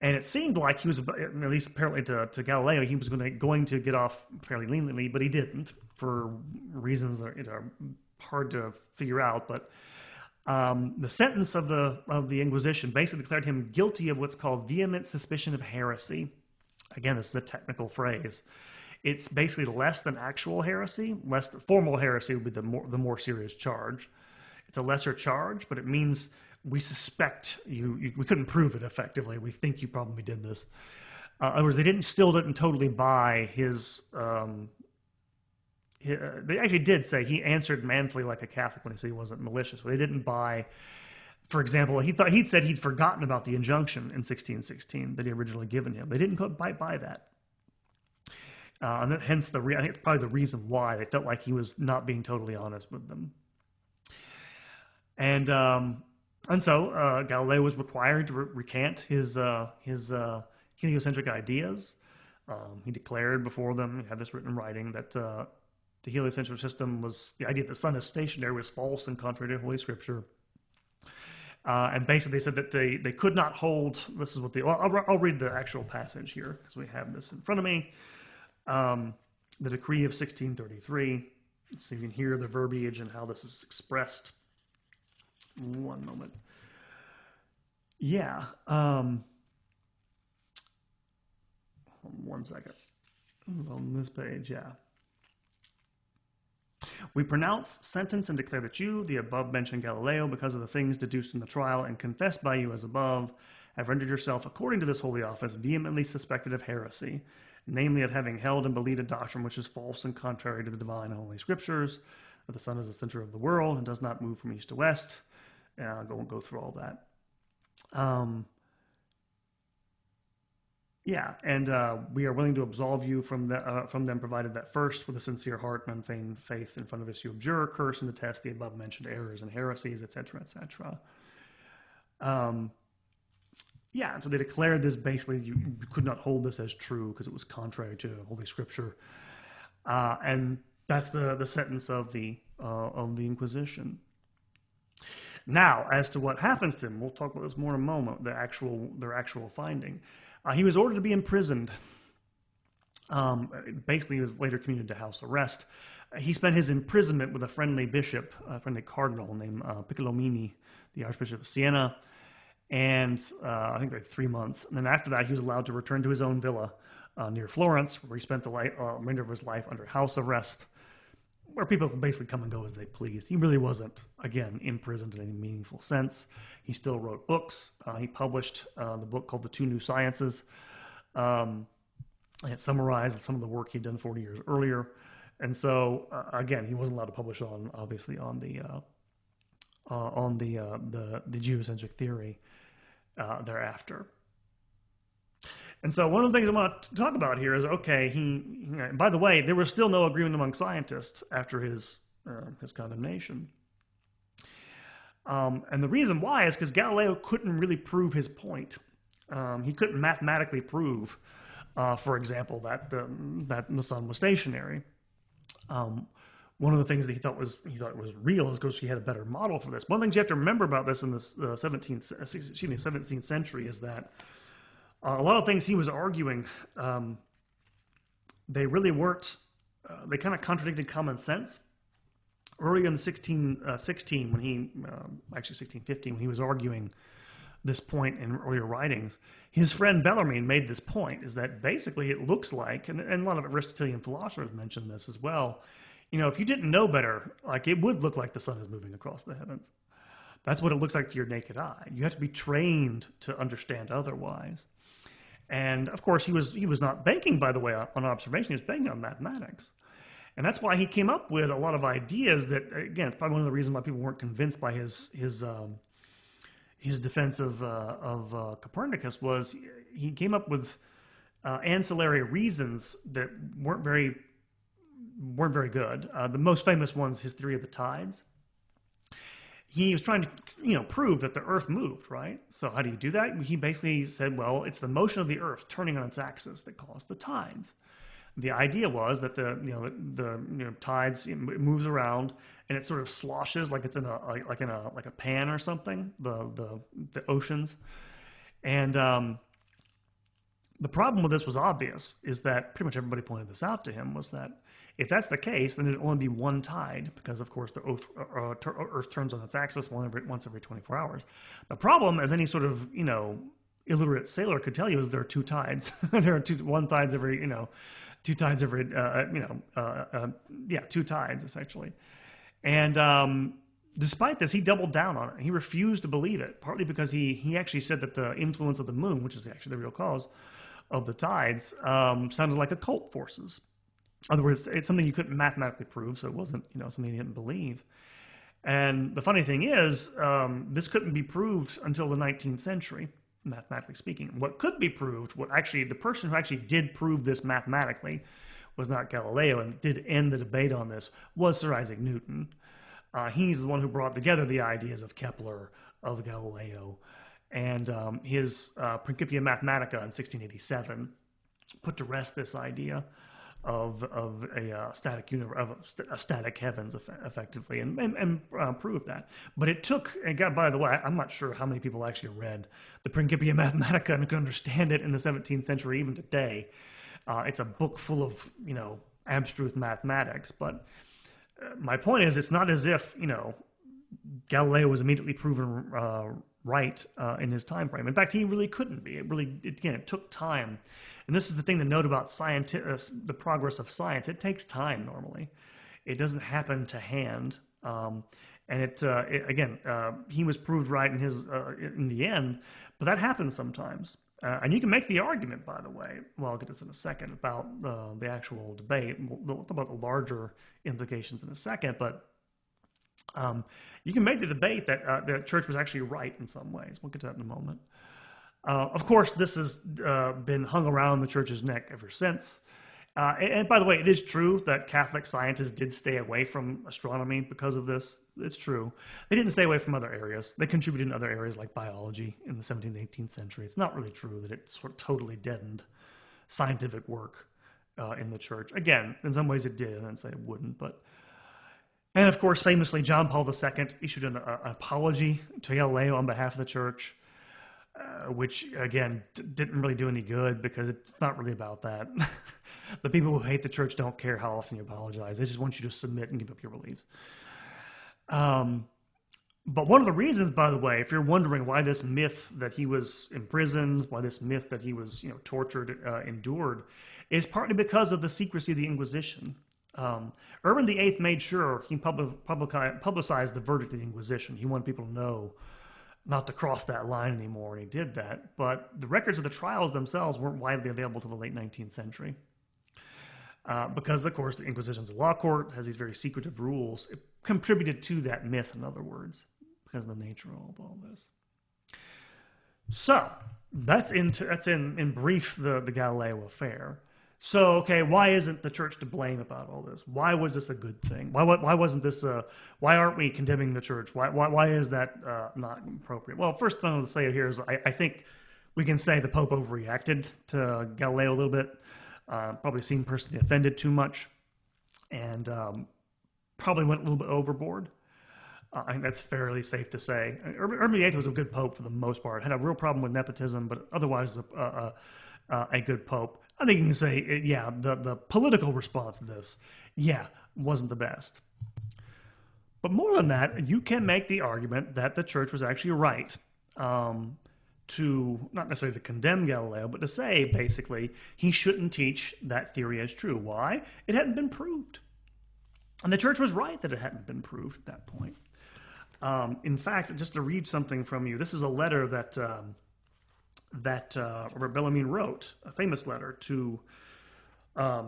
[SPEAKER 1] And it seemed like he was, at least apparently to Galileo, he was going to get off fairly leniently, but he didn't, for reasons that are hard to figure out. But The sentence of the Inquisition basically declared him guilty of what's called vehement suspicion of heresy. Again, this is a technical phrase. It's basically less than actual heresy. Formal heresy would be the more serious charge. It's a lesser charge, but it means we suspect you. We couldn't prove it effectively. We think you probably did this. In other words, they still didn't totally buy his. They actually did say he answered manfully like a Catholic when he said he wasn't malicious. But they didn't buy. For example, he'd said he'd forgotten about the injunction in 1616 that he originally given him. They didn't buy that. And that, hence, I think it's probably the reason why they felt like he was not being totally honest with them. And so Galileo was required to recant his heliocentric ideas. He declared before them, he had this written in writing, that the heliocentric system was, the idea that the sun is stationary was false and contrary to Holy Scripture. And basically they said that they could not hold, this is what I'll read the actual passage here, because we have this in front of me. The decree of 1633, so you can hear the verbiage and how this is expressed. One moment. Yeah. One second. It was on this page, yeah. We pronounce, sentence, and declare that you, the above-mentioned Galileo, because of the things deduced in the trial and confessed by you as above, have rendered yourself, according to this holy office, vehemently suspected of heresy, namely of having held and believed a doctrine which is false and contrary to the divine and holy Scriptures, that the sun is the center of the world and does not move from east to west. I won't go through all that. Yeah, and we are willing to absolve you from them, provided that first, with a sincere heart and unfeigned faith in front of us, you abjure, curse, and detest the above-mentioned errors and heresies, etc., etc. Yeah, and so they declared this basically, you could not hold this as true because it was contrary to Holy Scripture. And that's the sentence of the Inquisition. Now, as to what happens to him, we'll talk about this more in a moment, their actual finding. He was ordered to be imprisoned. Basically, he was later commuted to house arrest. He spent his imprisonment with a friendly bishop, a friendly cardinal named Piccolomini, the Archbishop of Siena, and I think like 3 months. And then after that, he was allowed to return to his own villa near Florence, where he spent the remainder of his life under house arrest, where people could basically come and go as they pleased. He really wasn't, again, imprisoned in any meaningful sense. He still wrote books. He published the book called The Two New Sciences. It summarized some of the work he'd done 40 years earlier. And so, again, he wasn't allowed to publish on the geocentric theory thereafter. And so one of the things I want to talk about here is, okay, by the way, there was still no agreement among scientists after his condemnation. And the reason why is because Galileo couldn't really prove his point. He couldn't mathematically prove, for example, that the sun was stationary. One of the things that he thought was real is because he had a better model for this. One of the things you have to remember about this in the 17th century is that a lot of things he was arguing, they really weren't, they kind of contradicted common sense. Earlier in 1615, when he was arguing this point in earlier writings, his friend Bellarmine made this point, is that basically it looks like, and a lot of Aristotelian philosophers mentioned this as well, if you didn't know better, like it would look like the sun is moving across the heavens. That's what it looks like to your naked eye. You have to be trained to understand otherwise. And of course, he was not banking, by the way, on observation. He was banking on mathematics. And that's why he came up with a lot of ideas that, again, it's probably one of the reasons why people weren't convinced by his defense of Copernicus was he came up with ancillary reasons that weren't very good. The most famous one's his theory of the tides. He was trying to, prove that the Earth moved, right? So how do you do that? He basically said, well, it's the motion of the Earth turning on its axis that caused the tides. The idea was that the tides, it moves around and it sort of sloshes like it's in a pan or something. The oceans, and the problem with this was obvious. Is that pretty much everybody pointed this out to him, was that If that's the case, then it'd only be one tide because, of course, the Earth turns on its axis once every 24 hours. The problem, as any sort of, illiterate sailor could tell you, is there are two tides. There are one tides every, two tides every, two tides essentially. And despite this, he doubled down on it. He refused to believe it, partly because he actually said that the influence of the moon, which is actually the real cause of the tides, sounded like occult forces. In other words, it's something you couldn't mathematically prove, so it wasn't, something he didn't believe. And the funny thing is, this couldn't be proved until the 19th century, mathematically speaking. What could be proved, the person who actually did prove this mathematically was not Galileo and did end the debate on this, was Sir Isaac Newton. He's the one who brought together the ideas of Kepler, of Galileo, and his Principia Mathematica in 1687 put to rest this idea of a static universe, of a static heavens, effectively, and proved that. But it took, and by the way, I'm not sure how many people actually read the Principia Mathematica and could understand it in the 17th century, even today. It's a book full of, abstruse mathematics, but my point is, it's not as if, Galileo was immediately proven right in his time frame. In fact, he really couldn't be. It took time. And this is the thing to note about the progress of science. It takes time normally. It doesn't happen to hand. He was proved right in the end, but that happens sometimes. And you can make the argument, by the way, well, I'll get this in a second, about the actual debate. We'll talk about the larger implications in a second, but you can make the debate that the church was actually right in some ways. We'll get to that in a moment. Of course, this has been hung around the church's neck ever since. And by the way, it is true that Catholic scientists did stay away from astronomy because of this. It's true. They didn't stay away from other areas. They contributed in other areas like biology in the 17th and 18th century. It's not really true that it sort of totally deadened scientific work in the church. Again, in some ways it did, and I'd say it wouldn't. And of course, famously, John Paul II issued an apology to Galileo on behalf of the church, which, again, didn't really do any good because it's not really about that. The people who hate the church don't care how often you apologize. They just want you to submit and give up your beliefs. But one of the reasons, by the way, if you're wondering why this myth that he was imprisoned, why this myth that he was tortured, endured, is partly because of the secrecy of the Inquisition. Urban VIII made sure he publicized the verdict of the Inquisition. He wanted people to know not to cross that line anymore, and he did that. But the records of the trials themselves weren't widely available till the late 19th century. Because, of course, the Inquisition's a law court, has these very secretive rules. It contributed to that myth, in other words, because of the nature of all this. So, that's in brief the Galileo affair. So, okay, why isn't the church to blame about all this? Why was this a good thing? Why wasn't this why aren't we condemning the church? Why is that not appropriate? Well, first thing I'll say here is I think we can say the Pope overreacted to Galileo a little bit. Probably seemed personally offended too much, and probably went a little bit overboard. I think that's fairly safe to say. Urban VIII was a good pope for the most part. Had a real problem with nepotism, but otherwise a good pope. I think you can say, the political response to this, wasn't the best. But more than that, you can make the argument that the church was actually right to, not necessarily to condemn Galileo, but to say, basically, he shouldn't teach that theory as true. Why? It hadn't been proved. And the church was right that it hadn't been proved at that point. In fact, just to read something from you, this is a letter that Robert Bellarmine wrote, a famous letter to a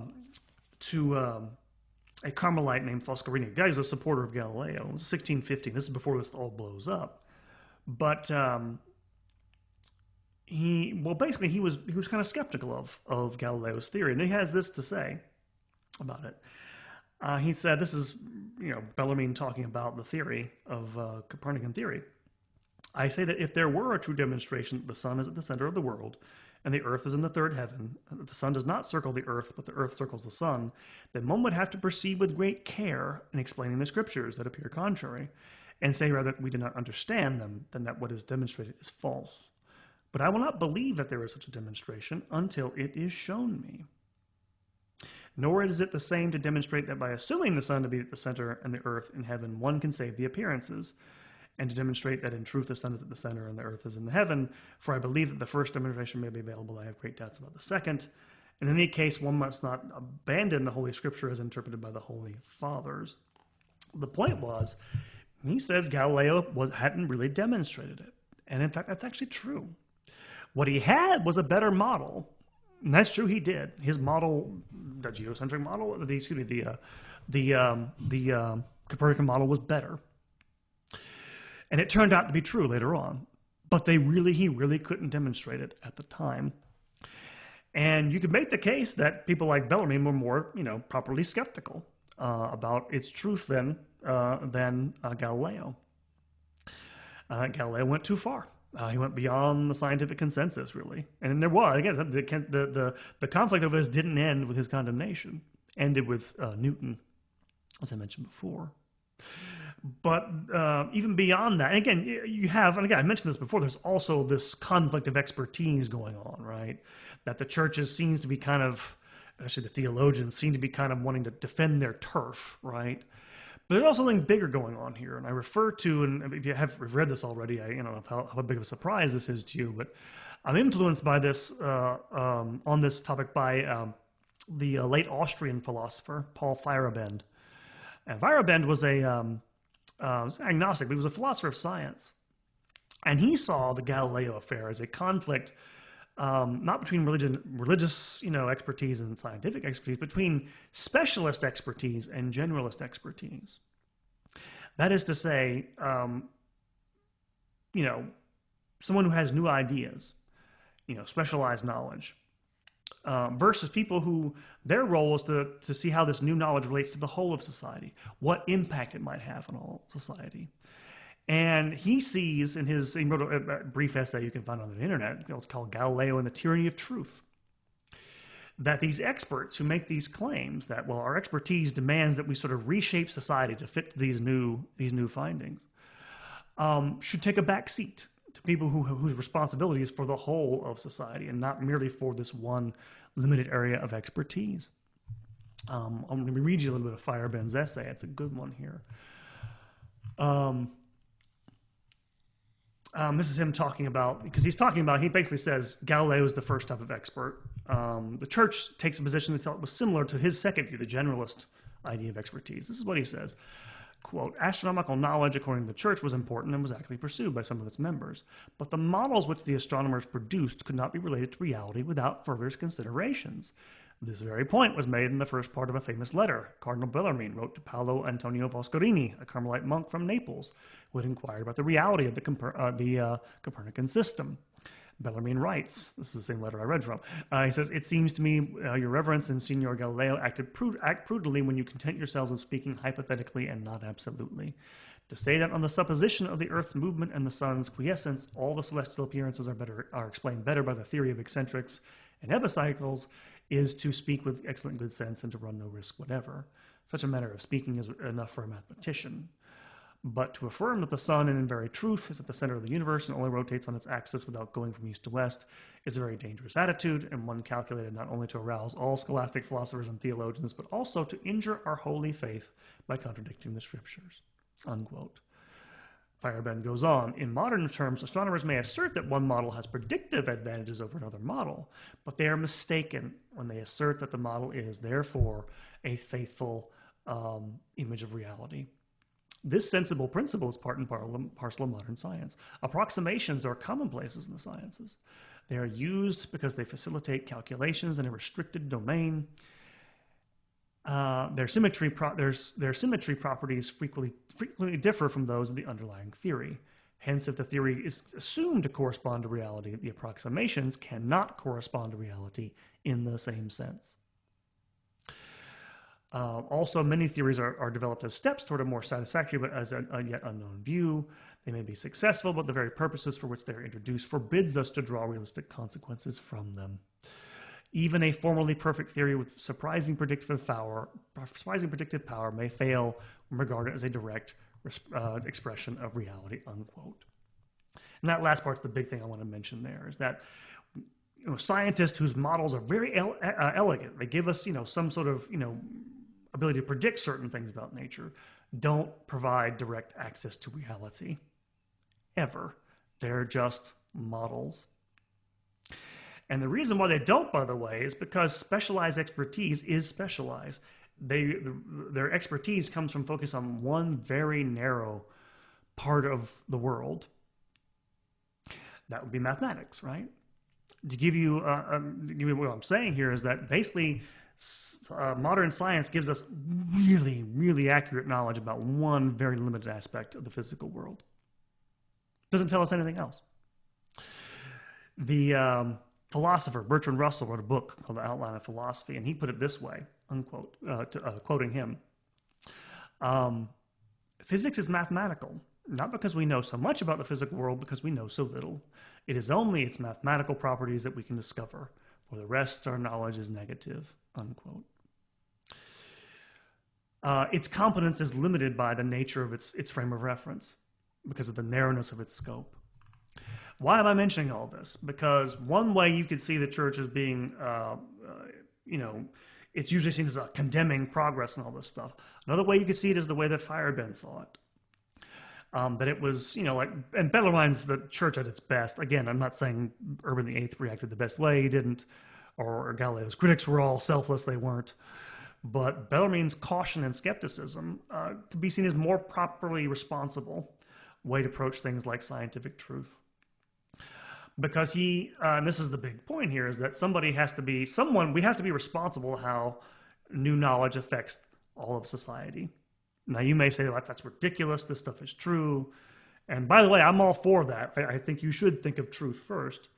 [SPEAKER 1] Carmelite named Foscarini. The guy was a supporter of Galileo. It was 1615. This is before this all blows up. But he was kind of skeptical of Galileo's theory, and he has this to say about it. He said, this is Bellarmine talking about the theory of Copernican theory. I say that if there were a true demonstration that the sun is at the center of the world and the earth is in the third heaven, and that the sun does not circle the earth, but the earth circles the sun, then one would have to proceed with great care in explaining the scriptures that appear contrary, and say rather that we do not understand them than that what is demonstrated is false. But I will not believe that there is such a demonstration until it is shown me. Nor is it the same to demonstrate that by assuming the sun to be at the center and the earth in heaven, one can save the appearances, and to demonstrate that in truth the sun is at the center and the earth is in the heaven. For I believe that the first demonstration may be available. I have great doubts about the second. In any case, one must not abandon the Holy Scripture as interpreted by the Holy Fathers. The point was, he says Galileo hadn't really demonstrated it. And in fact, that's actually true. What he had was a better model. And that's true, he did. His model, the geocentric model, the Copernican model was better. And it turned out to be true later on. But he really couldn't demonstrate it at the time. And you could make the case that people like Bellarmine were more, properly skeptical about its truth than Galileo. Galileo went too far. He went beyond the scientific consensus, really. And there was, again, the conflict of this didn't end with his condemnation. Ended with Newton, as I mentioned before. But even beyond that, and again, you have, and again, I mentioned this before, there's also this conflict of expertise going on, right? That the churches seems to be kind of, actually the theologians seem to be kind of wanting to defend their turf, right? But there's also something bigger going on here, and I refer to, and if you have read this already, I don't know how big of a surprise this is to you, but I'm influenced by this, on this topic by the late Austrian philosopher, Paul Feyerabend. And Feyerabend was was agnostic, but he was a philosopher of science. And he saw the Galileo affair as a conflict, not between religious, expertise and scientific expertise, but between specialist expertise and generalist expertise. That is to say, someone who has new ideas, specialized knowledge, versus people who their role is to see how this new knowledge relates to the whole of society, what impact it might have on all society. And he sees he wrote a brief essay you can find on the internet, it's called Galileo and the Tyranny of Truth, that these experts who make these claims that, well, our expertise demands that we sort of reshape society to fit these new findings, should take a back seat to people whose responsibility is for the whole of society and not merely for this one limited area of expertise. I'm going to read you a little bit of Feyerabend's essay. It's a good one here. This is him talking about, because he basically says Galileo is the first type of expert. The church takes a position that was similar to his second view, the generalist idea of expertise. This is what he says. Quote, astronomical knowledge, according to the church, was important and was actively pursued by some of its members. But the models which the astronomers produced could not be related to reality without further considerations. This very point was made in the first part of a famous letter Cardinal Bellarmine wrote to Paolo Antonio Foscarini, a Carmelite monk from Naples, who had inquired about the reality of the Copernican system. Bellarmine writes, this is the same letter I read from, he says, it seems to me, your reverence and Signor Galileo act prudently when you content yourselves with speaking hypothetically and not absolutely. To say that on the supposition of the Earth's movement and the Sun's quiescence, all the celestial appearances are explained better by the theory of eccentrics and epicycles is to speak with excellent good sense and to run no risk whatever. Such a manner of speaking is enough for a mathematician. But to affirm that the sun, and in very truth, is at the center of the universe and only rotates on its axis without going from east to west is a very dangerous attitude, and one calculated not only to arouse all scholastic philosophers and theologians, but also to injure our holy faith by contradicting the scriptures. Unquote. Feyerabend goes on, in modern terms, astronomers may assert that one model has predictive advantages over another model, but they are mistaken when they assert that the model is, therefore, a faithful image of reality. This sensible principle is part and parcel of modern science. Approximations are commonplaces in the sciences. They are used because they facilitate calculations in a restricted domain. Their symmetry properties frequently differ from those of the underlying theory. Hence, if the theory is assumed to correspond to reality, the approximations cannot correspond to reality in the same sense. Also, many theories are developed as steps toward a more satisfactory but as a yet unknown view. They may be successful, but the very purposes for which they are introduced forbids us to draw realistic consequences from them. Even a formally perfect theory with surprising predictive power may fail when regarded as a direct expression of reality, unquote. And that last part's the big thing I want to mention there, is that scientists whose models are very elegant. They give us, some sort of, ability to predict certain things about nature, don't provide direct access to reality, ever. They're just models. And the reason why they don't, by the way, is because specialized expertise is specialized. Their expertise comes from focus on one very narrow part of the world. That would be mathematics, right? To give you what I'm saying here is that basically modern science gives us really, really accurate knowledge about one very limited aspect of the physical world. Doesn't tell us anything else. The philosopher Bertrand Russell wrote a book called The Outline of Philosophy, and he put it this way, unquote, quoting him. Physics is mathematical, not because we know so much about the physical world, because we know so little. It is only its mathematical properties that we can discover. For the rest, our knowledge is negative, unquote. Its competence is limited by the nature of its frame of reference, because of the narrowness of its scope. Why am I mentioning all this? Because one way you could see the church as being, it's usually seen as a condemning progress and all this stuff. Another way you could see it is the way that Feyerabend saw it. That it was, and Bellarmine's the church at its best. Again, I'm not saying Urban VIII reacted the best way, he didn't, or Galileo's critics were all selfless, they weren't. But Bellarmine's caution and skepticism could be seen as more properly responsible way to approach things like scientific truth. Because and this is the big point here, is that we have to be responsible how new knowledge affects all of society. Now, you may say, well, that's ridiculous, this stuff is true. And by the way, I'm all for that. I think you should think of truth first.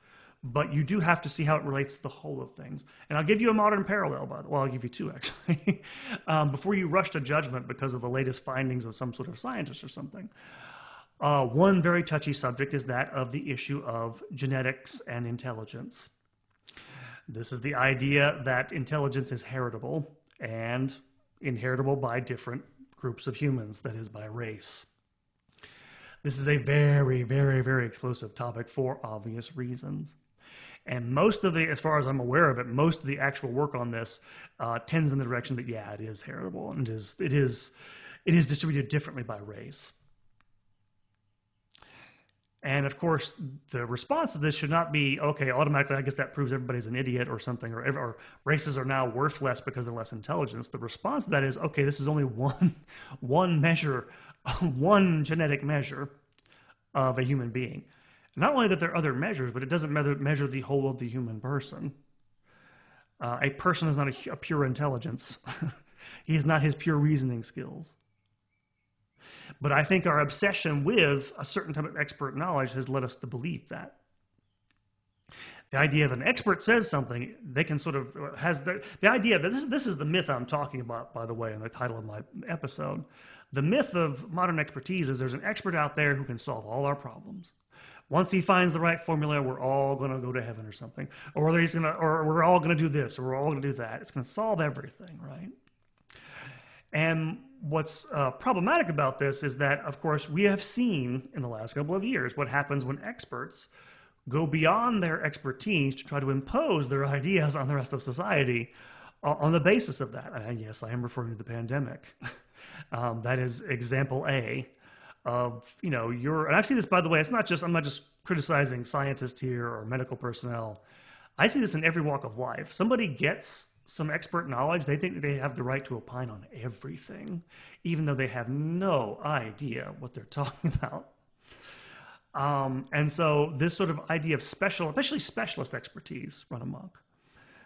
[SPEAKER 1] But you do have to see how it relates to the whole of things. And I'll give you a modern parallel, I'll give you two, actually. Before you rush to judgment because of the latest findings of some sort of scientist or something. One very touchy subject is that of the issue of genetics and intelligence. This is the idea that intelligence is heritable and inheritable by different groups of humans, that is, by race. This is a very, very, very explosive topic for obvious reasons. And as far as I'm aware of it, most of the actual work on this tends in the direction that, it is heritable, and it is distributed differently by race. And of course, the response to this should not be, okay, automatically, I guess that proves everybody's an idiot or something, or races are now worth less because they're less intelligent. The response to that is, okay, this is only one measure, one genetic measure of a human being. Not only that there are other measures, but it doesn't measure the whole of the human person. A person is not a pure intelligence. He is not his pure reasoning skills. But I think our obsession with a certain type of expert knowledge has led us to believe that. The idea of an expert says something, they can sort of, the idea that this is the myth I'm talking about, by the way, in the title of my episode. The myth of modern expertise is there's an expert out there who can solve all our problems. Once he finds the right formula, we're all going to go to heaven or something. Or we're all going to do this, or we're all going to do that. It's going to solve everything, right? And what's problematic about this is that, of course, we have seen in the last couple of years what happens when experts go beyond their expertise to try to impose their ideas on the rest of society on the basis of that. And yes, I am referring to the pandemic. That is example A of, and I've seen this, by the way, I'm not just criticizing scientists here or medical personnel. I see this in every walk of life. Somebody gets some expert knowledge, they think that they have the right to opine on everything, even though they have no idea what they're talking about. And so this sort of idea of especially specialist expertise run amok.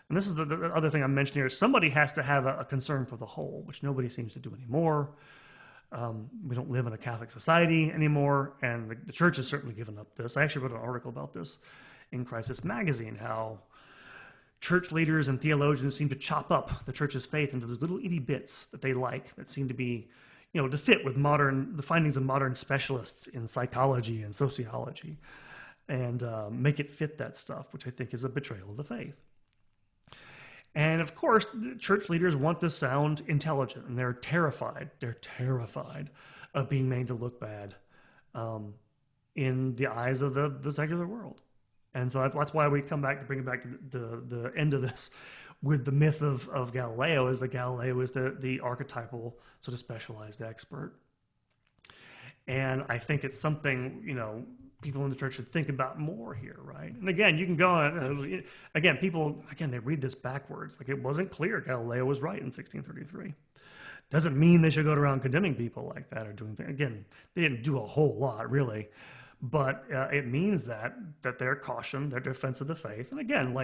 [SPEAKER 1] And this is the other thing I'm mentioning here. Somebody has to have a concern for the whole, which nobody seems to do anymore. We don't live in a Catholic society anymore, and the church has certainly given up this. I actually wrote an article about this in Crisis Magazine, how church leaders and theologians seem to chop up the church's faith into those little itty bits that they like, that seem to be, to fit with the findings of modern specialists in psychology and sociology, and make it fit that stuff, which I think is a betrayal of the faith. And of course, church leaders want to sound intelligent, and they're terrified of being made to look bad in the eyes of the secular world. And so that's why we come back to bring it back to the end of this with the myth of Galileo, is that Galileo is the archetypal sort of specialized expert. And I think it's something, people in the church should think about more here, right? And again, you can go on, people they read this backwards. Like, it wasn't clear Galileo was right in 1633. Doesn't mean they should go around condemning people like that or doing things. Again, they didn't do a whole lot, really. But it means that their caution, their defense of the faith, and again,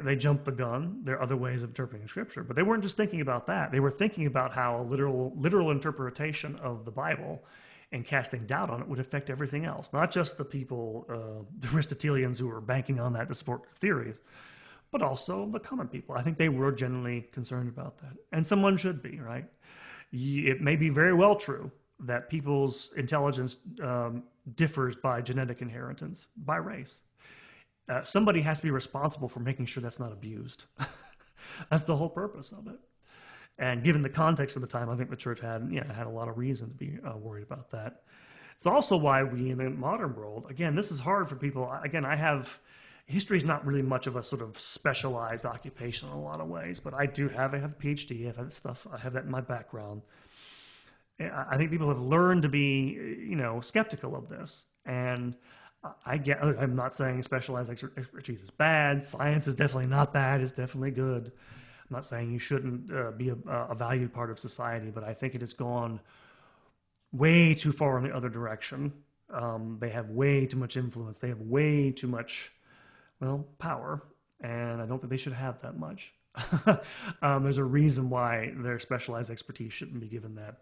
[SPEAKER 1] they jumped the gun. There are other ways of interpreting Scripture, but they weren't just thinking about that. They were thinking about how a literal interpretation of the Bible and casting doubt on it would affect everything else, not just the people, the Aristotelians who were banking on that to support theories, but also the common people. I think they were genuinely concerned about that, and someone should be, right? It may be very well true that people's intelligence differs by genetic inheritance, by race. Somebody has to be responsible for making sure that's not abused. That's the whole purpose of it. And given the context of the time, I think the church had a lot of reason to be worried about that. It's also why we, in the modern world, again, this is hard for people. Again, history is not really much of a sort of specialized occupation in a lot of ways, but I have a PhD, I have that in my background. I think people have learned to be, skeptical of this. And I'm not saying specialized expertise is bad. Science is definitely not bad. It's definitely good. I'm not saying you shouldn't be a valued part of society, but I think it has gone way too far in the other direction. They have way too much influence. They have way too much, power. And I don't think they should have that much. There's a reason why their specialized expertise shouldn't be given that.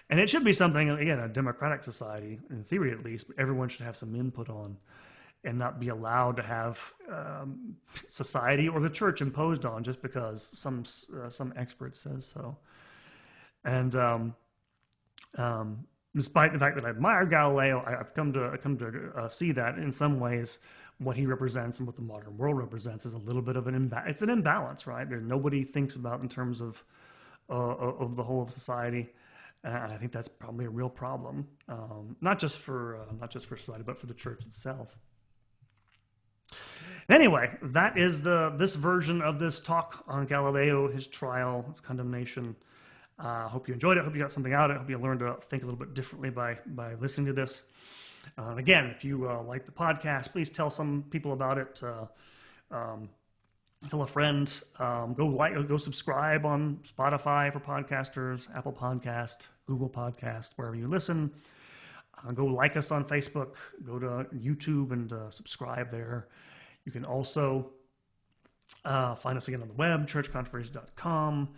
[SPEAKER 1] And it should be something, again, a democratic society, in theory at least, everyone should have some input on and not be allowed to have society or the church imposed on just because some expert says so. And despite the fact that I admire Galileo, I've come to see that in some ways what he represents and what the modern world represents is a little bit of it's an imbalance, right? Nobody thinks about in terms of the whole of society. And I think that's probably a real problem, not just for society, but for the church itself. Anyway, that is this version of this talk on Galileo, his trial, his condemnation. I hope you enjoyed it. I hope you got something out of it. I hope you learned to think a little bit differently by listening to this. Again, if you like the podcast, please tell some people about it. Tell a friend. Go subscribe on Spotify for podcasters, Apple Podcast, Google Podcast, wherever you listen. Go like us on Facebook. Go to YouTube and subscribe there. You can also find us again on the web, churchcontroversies.com.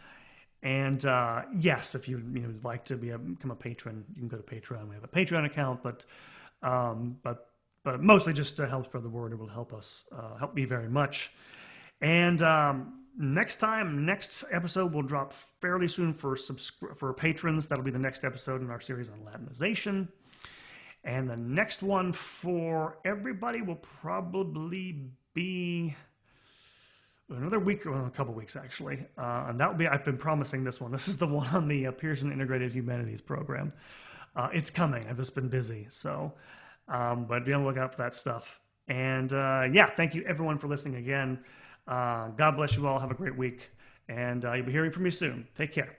[SPEAKER 1] And yes, if you'd like to become a patron, you can go to Patreon. We have a Patreon account, but mostly just to help spread the word. It will help me very much. And next episode will drop fairly soon for patrons. That'll be the next episode in our series on Latinization. And the next one for everybody will probably be another week, or a couple weeks actually. And that will be, I've been promising this one. This is the one on the Pearson Integrated Humanities program. It's coming. I've just been busy. So, but be on the lookout for that stuff. And thank you everyone for listening again. God bless you all. Have a great week. And you'll be hearing from me soon. Take care.